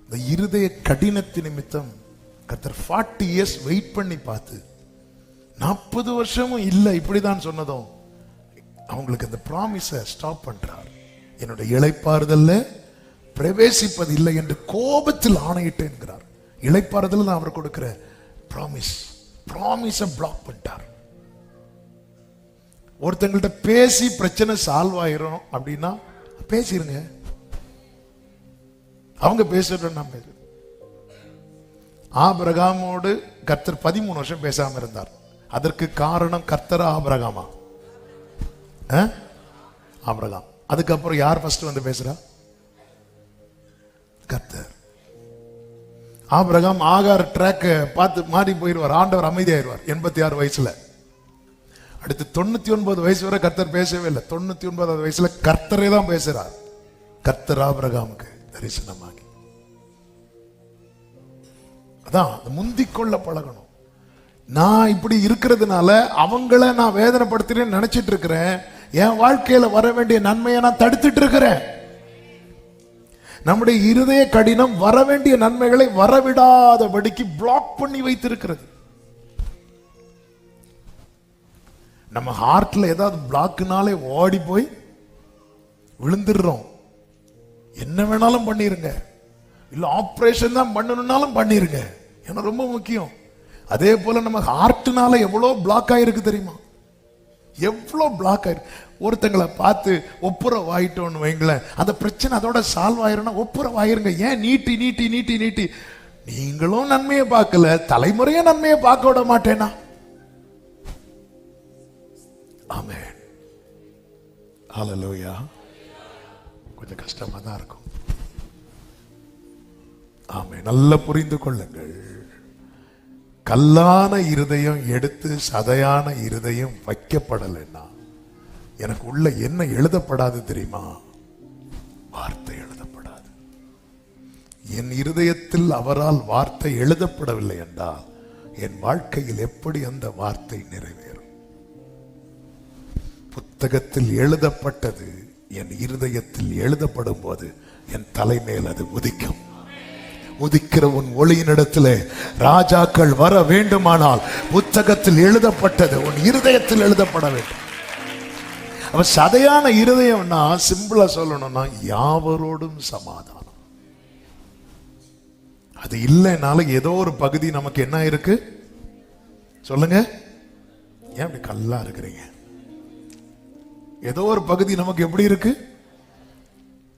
இந்த இருதய கடினத்து நிமித்தம் கர்த்தர் 40 years வெயிட் பண்ணி பார்த்து 40 வருஷமும் இல்லை இப்படிதான் சொன்னதும் அவங்களுக்கு அந்த ப்ராமிஸை ஸ்டாப் பண்றார். என்னுடைய இளைப்பாறுதல்ல பிரவேசிப்பது இல்லை என்று கோபத்தில் ஆணையிட்டு என்கிறார். இளைப்பாறுதல் தான் அவர் கொடுக்கிற ப்ராமிஸை பிளாக் பண்ணிட்டார். ஒருத்தங்கள்ட்ட பேசி பிரச்சனை சால்வ் ஆயிரும் அப்படின்னா பேசிருங்க, அவங்க பேசுறேன் நான் பேச. ஆபிரகாமோடு கர்த்தர் 13 வருஷம் பேசாம இருந்தார். அதற்கு காரணம் கர்த்தரா ஆபிரகாமா? ஆபிரகாம். அதுக்கப்புறம் யார் ஃபர்ஸ்ட் வந்து பேசுறா? கர்த்தர். ஆபிரகாம் ஆகார் ட்ராக் பார்த்து மாறி போயிடுவார், ஆண்டவர் அமைதியாயிருவார் 86 வயசுல. அடுத்து 99 வயசு வரை கர்த்தர் பேசவே இல்லை. 99வது வயசுல கர்த்தரே தான் பேசுறார். கர்த்தர் ஆபிரகாமுக்கு தரிசனமாகி. அதான் முந்திக்கொள்ள பழகணும். நான் இப்படி இருக்கிறதுனால அவங்கள நான் வேதனைப்படுத்துறேன்னு நினைச்சிட்டு இருக்கிறேன். என் வாழ்க்கையில வர வேண்டிய நன்மையை நான் தடுத்துட்டு இருக்கிறேன். நம்முடைய இருதய கடினம் வர வேண்டிய நன்மைகளை வரவிடாதபடிக்கு பிளாக் பண்ணி வைத்திருக்கிறது. நம்ம ஹார்ட்ல ஏதாவது பிளாக்னாலே ஓடி போய் விழுந்துடுறோம். என்ன வேணாலும் பண்ணிருங்க, இல்ல ஆபரேஷன் தான் பண்ணணும்னாலும் பண்ணிருங்க, ஏன்னா ரொம்ப முக்கியம். அதே போல நம்ம ஹார்ட்னால எவ்வளவு பிளாக் ஆயிருக்கு தெரியுமா? எவ்வளவு பிளாக் ஆயிருக்கு. ஒருத்தங்களை பார்த்து ஒப்புரவு ஆயிட்டோன்னு வைங்களேன், அந்த பிரச்சனை அதோட சால்வ் ஆயிரும்னா ஒப்புரவு ஆயிருங்க. ஏன் நீட்டி நீட்டி நீட்டி நீட்டி நீங்களும் நன்மையை பார்க்கல, தலைமுறையே நன்மையை பார்க்க விட மாட்டேனா? ஆமென். ஹல்லேலூயா. கொஞ்சம் கஷ்டமா தான் இருக்கும். ஆமென். நல்லா புரிந்து கொள்ளுங்கள். கல்லான இருதயம் எடுத்து சதையான இருதயம் வைக்கப்படலைன்னா எனக்கு உள்ள என்ன எழுதப்படாது தெரியுமா? வார்த்தை எழுதப்படாது. என் இருதயத்தில் அவரால் வார்த்தை எழுதப்படவில்லை என்றால் என் வாழ்க்கையில் எப்படி அந்த வார்த்தை நிறைவேறும்? புத்தகத்தில் எழுதப்பட்டது என் இருதயத்தில் எழுதப்படும் போது என் தலைமையில் அது உதிக்கும். உதிக்கிற உன் ஒளியினிடத்திலே ராஜாக்கள் வர வேண்டுமானால் புத்தகத்தில் எழுதப்பட்டது உன் இருதயத்தில் எழுதப்பட வேண்டும். அவ சதையான இருதயம்னா சிம்பிளா சொல்லணும்னா யாவரோடும் சமாதானம். அது இல்லைனாலும் ஏதோ ஒரு பகுதி நமக்கு என்ன இருக்கு சொல்லுங்க? ஏன் அப்படி கல்லா இருக்கிறீங்க? ஏதோ ஒரு பகுதி நமக்கு எப்படி இருக்கு?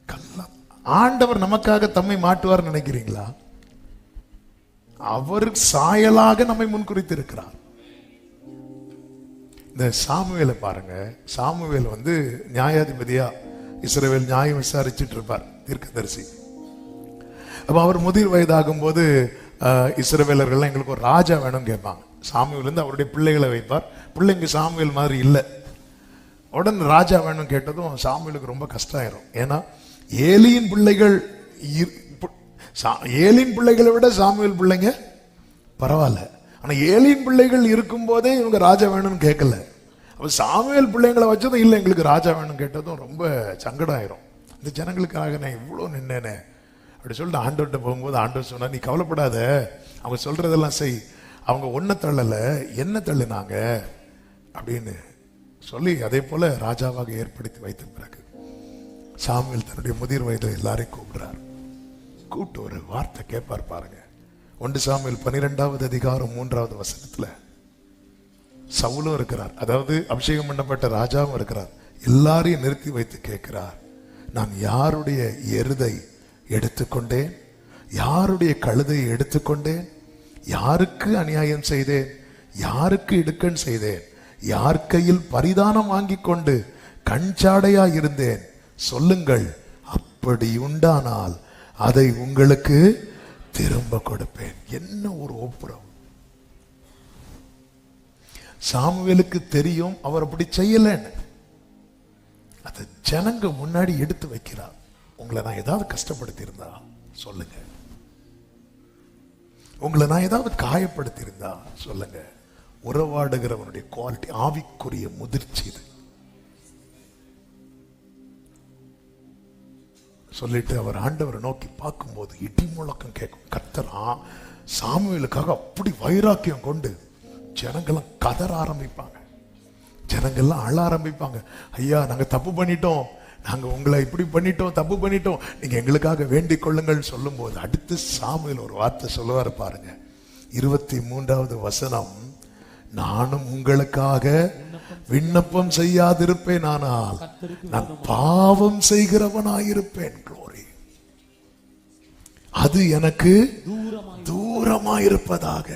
கல்லா. ஆண்டவர் நமக்காக தம்மை மாட்டுவார் நினைக்கிறீங்களா? அவர் சாயலாக நம்மை முன்குறித்து இருக்கிறார். இந்த சாமுவேலை பாருங்க. சாமுவேல் நியாயாதிபதியா இஸ்ரவேல் நியாயம் விசாரிச்சுட்டு இருப்பார், தீர்க்கதரிசி. அப்ப அவர் முதிர் வயதாகும் போது இஸ்ரவேலர்கள் எங்களுக்கு ஒரு ராஜா வேணும் கேட்பாங்க. சாமுவேல் அவருடைய பிள்ளைகளை வைப்பார். பிள்ளைங்க சாமுவேல் மாதிரி இல்லை. உடனே ராஜா வேணும் கேட்டதும் சாமுவேலுக்கு ரொம்ப கஷ்டம் ஆயிரும். ஏன்னா ஏலியின் பிள்ளைகள் ஏலியின் பிள்ளைகளை விட சாமுவேல் பிள்ளைங்க பரவாயில்ல. ஆனா ஏலியின் பிள்ளைகள் இருக்கும் போதே இவங்க ராஜா வேணும்னு கேட்கல. அப்ப சாமுவேல் பிள்ளைங்களை வச்சதும் இல்லை எங்களுக்கு ராஜா வேணும் கேட்டதும் ரொம்ப சங்கடம் ஆயிரும். இந்த ஜனங்களுக்காக நான் இவ்வளவு நின்னேனே அப்படி சொல்லிட்டு ஆண்டவர்கிட்ட போகும்போது ஆண்டவர் சொன்னா, நீ கவலைப்படாத, அவங்க சொல்றதெல்லாம் செய், அவங்க ஒன்ன தள்ளல என்ன தள்ளுனாங்க அப்படின்னு சொல்லி அதே போல ராஜாவாக ஏற்படுத்தி வைத்த பிறகு சாமுவேல் தன்னுடைய முதிர் வயதில் எல்லாரையும் கூப்பிடுறார். கூப்பிட்டு ஒரு வார்த்தை கேட்பார் பாருங்க. 1 சாமுவேல் 12வது அதிகாரம் 3வது வசனத்துல சவுலும் இருக்கிறார், அதாவது அபிஷேகம் பண்ணப்பட்ட ராஜாவும் இருக்கிறார். எல்லாரையும் நிறுத்தி வைத்து கேட்கிறார், நான் யாருடைய எருதை எடுத்துக்கொண்டேன், யாருடைய கழுதையை எடுத்துக்கொண்டேன், யாருக்கு அநியாயம் செய்தேன், யாருக்கு இடுக்கண் செய்தேன், யார் கையில் பரிதானம் வாங்கி கொண்டு கஞ்சாடையா இருந்தேன், சொல்லுங்கள், அப்படி உண்டானால் அதை உங்களுக்கு திரும்ப கொடுப்பேன். என்ன ஒரு ஒப்புரம்! சாமுவேலுக்கு தெரியும் அவர் அப்படி செய்யலன்னு. அதை ஜனங்க முன்னாடி எடுத்து வைக்கிறார். உங்களை நான் ஏதாவது கஷ்டப்படுத்தி இருந்தா சொல்லுங்க, உங்களை நான் ஏதாவது காயப்படுத்தி இருந்தா சொல்லுங்க. உறவாடுகிறவனுடைய குவாலிட்டி, ஆவிக்குரிய முதிர்ச்சி இது. சொல்லிட்டு அவர் ஆண்டவரை நோக்கி பார்க்கும்போது இடி முழக்கம் கேட்கும். கர்த்தரா சாமுவேலுக்காக அப்படி வைராக்கியம் கொண்டு ஜனங்கள்லாம் கதற ஆரம்பிப்பாங்க, ஜனங்கள்லாம் அழ ஆரம்பிப்பாங்க. ஐயா, நாங்க தப்பு பண்ணிட்டோம், நாங்க உங்களை இப்படி பண்ணிட்டோம், தப்பு பண்ணிட்டோம், நீங்க எங்களுக்காக வேண்டிக் கொள்ளுங்கள் சொல்லும் போது அடுத்து சாமுவேல் ஒரு வார்த்தை சொல்லுவார் பாருங்க. 23வது வசனம், நானும் உங்களுக்காக விண்ணப்பம் செய்யாதிருப்பேன், ஆனால் நான் பாவம் செய்கிறவனாயிருப்பேன். க்ளோரி, அது எனக்கு தூரமாயிருப்பதாக.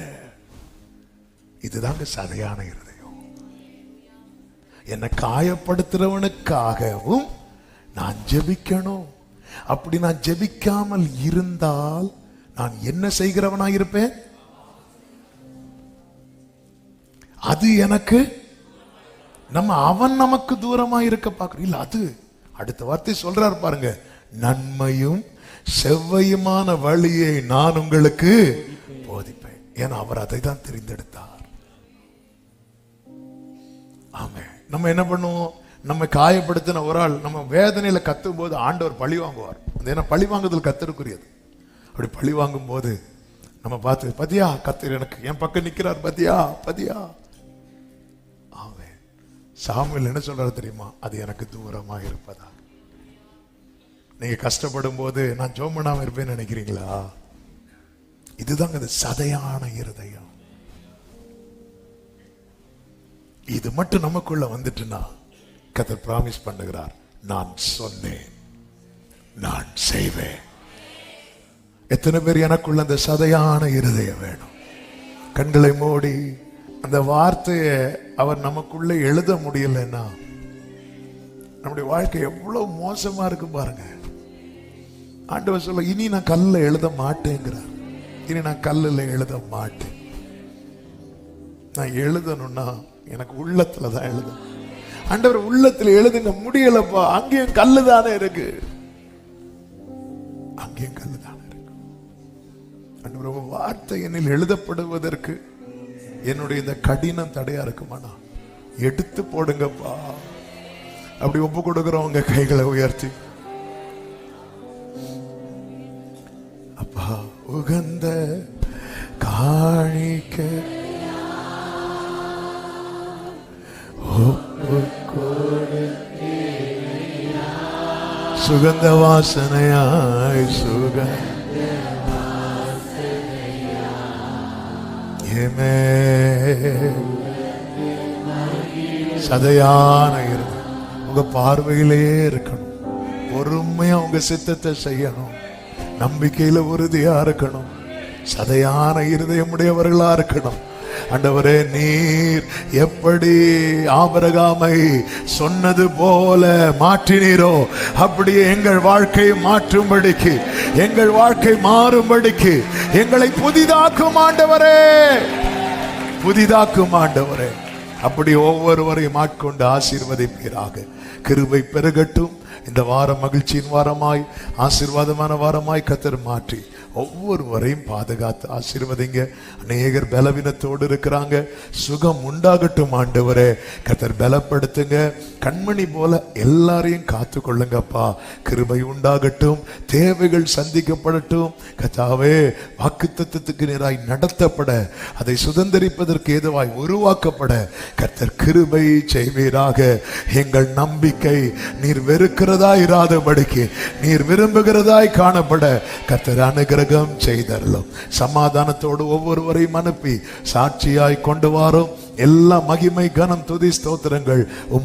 இதுதாங்க சரியான இருதயம். என்னை காயப்படுத்துறவனுக்காகவும் நான் ஜெபிக்கணும். அப்படி நான் ஜெபிக்காமல் இருந்தால் நான் என்ன செய்கிறவனாயிருப்பேன்? அது எனக்கு அவன் நமக்கு தூரமா இருக்க பார்க்கிறோம். இல்ல, அது அடுத்த வார்த்தை சொல்றார் பாருங்க, நன்மையும் செவ்வையுமான வழியை நான் உங்களுக்கு போதிப்பேன். ஏன்னா அவர் அதை தான் தெரிந்தெடுத்தார். ஆமே. நம்ம என்ன பண்ணுவோம்? நம்ம காயப்படுத்தின ஒரு ஆள் நம்ம வேதனையில கத்தும் போது ஆண்டவர் பழி வாங்குவார். ஏன்னா பழி வாங்குதல் கர்த்தருக்குரியது. அப்படி பழி வாங்கும் போது நம்ம பார்த்து, பத்தியா கர்த்தர் எனக்கு என் பக்கம் நிக்கிறார், பத்தியா பத்தியா. ஆமே. சாமுவேல் என்ன சொல்றாரு தெரியுமா? அது எனக்கு தூரமா இருப்பதா. நீங்க கஷ்டப்படும் போது நான் ஜெபம் பண்ணாம இருப்பேன்னு நினைக்கிறீங்களா? இதுதாங்க அது சதையான இருதயம். இது மட்டும் நமக்குள்ள வந்துட்டுனா கர்த்தர் பிராமிஸ் பண்ணுகிறார், நான் சொன்னேன், நான் செய்வேன். எத்தனை பேர் எனக்குள்ள அந்த சதையான இருதயம் வேணும்? கண்களை மூடி அந்த வார்த்தையை அவர் நமக்குள்ள எழுத முடியலன்னா நம்முடைய வாழ்க்கை எவ்வளவு மோசமா இருக்கு பாருங்க. ஆண்டவர் சொல்ல, இனி நான் கல்ல எழுத மாட்டேங்கிறார். இனி நான் கல்லுல எழுத மாட்டேன். நான் எழுதணும்னா எனக்கு உள்ளத்துல தான் எழுதணும். ஆண்டவர் உள்ளத்துல எழுதுங்க முடியலப்பா, அங்கேயும் கல்லு தானே இருக்கு, அங்கேயும் கல்லு தானே இருக்கு. ஆண்டவர் உங்க வார்த்தை என்னில் எழுதப்படுவதற்கு என்னுடைய இந்த கடினம் தடையா இருக்குமானா எடுத்து போடுங்கப்பா. அப்படி ஒப்பு கொடுக்கிறவங்க கைகளை உயர்த்தி, அப்பா உகந்த காணிக்க சுகந்த வாசனையாய் சதையான இருந்து உங்க பார்வையிலேயே இருக்கணும். பொறுமையா உங்க சித்தத்தை செய்யணும். நம்பிக்கையில உறுதியா இருக்கணும். சதையான இருதயமுடையவர்களா இருக்கணும். ஆண்டவரே, நீர் எப்படி ஆபிரகாமை சொன்னது போல மாற்றினீரோ அப்படியே எங்கள் வாழ்க்கை மாற்றும்படிக்கு, எங்கள் வாழ்க்கை மாறும்படிக்கு எங்களை புதிதாக்கும் ஆண்டவரே, புதிதாக்கும் ஆண்டவரே. அப்படி ஒவ்வொருவரையும் ஆட்கொண்டு ஆசீர்வதிப்பீராக. கிருபை பெருகட்டும். இந்த வாரம் மகிழ்ச்சியின் வாரமாய், ஆசீர்வாதமான வாரமாய் கர்த்தர் மாற்றி ஒவ்வொருவரையும் பாதுகாத்து ஆசீர்வதிங்க. அநேகர் பலவீனத்தோடு இருக்கிறாங்க, சுகம் உண்டாகட்டும் ஆண்டவரே. கர்த்தர் பலப்படுத்துங்க. கண்மணி போல எல்லாரையும் காத்து கொள்ளுங்கப்பா. கிருபை உண்டாகட்டும். தேவைகள் சந்திக்கப்படட்டும். கர்த்தாவே, வாக்குத்தத்தத்துக்கு நேராய் நடத்தப்பட, அதை சுதந்தரிப்பதற்கு ஏதுவாய் உருவாக்கப்பட கர்த்தர் கிருபை செய்வீராக. எங்கள் நம்பிக்கை நீர் வெறுக்கிறதா இராதபடிக்கு நீர் விரும்புகிறதாய் காணப்பட கர்த்தர் அனுகிரகம் செய்தருளும். சமாதானத்தோடு ஒவ்வொருவரையும் அனுப்பி சாட்சியாய் கொண்டு வாரோம். எல்லா மகிமை கனம் துதி ஸ்தோத்திரங்கள்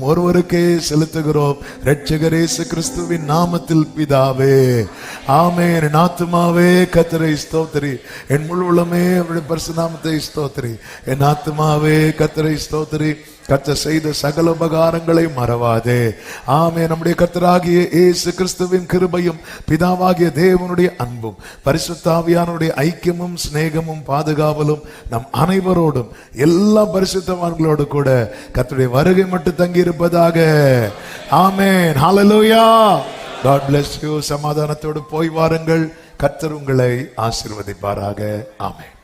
ஒருவருக்கே செலுத்துகிறோம். இரட்சகர் இயேசு கிறிஸ்துவின் நாமத்தில் பிதாவே, ஆமென். என் ஆத்துமாவே கர்த்தரை ஸ்தோத்திரி, என் முழு உள்ளமே அவருடைய பரிசுத்த நாமத்தை ஸ்தோத்திரி. என் ஆத்துமாவே கர்த்தரை ஸ்தோத்திரி, கர்த்தர் செய்த சகல உபகாரங்களை மறவாதே. ஆமே. நம்முடைய கர்த்தராகிய இயேசு கிறிஸ்துவின் கிருபையும் பிதாவாகிய தேவனுடைய அன்பும் பரிசுத்த ஆவியானவருடைய ஐக்கியமும் சிநேகமும் பாதுகாவலும் நம் அனைவரோடும் எல்லா பரிசுத்தவான்களோடு கூட கர்த்தருடைய வருகை மட்டும் தங்கி இருப்பதாக. ஆமென். ஹல்லேலூயா. God bless you. சமாதானத்தோடு போய் வாருங்கள். கர்த்தர் உங்களை ஆசீர்வதிப்பாராக. ஆமென்.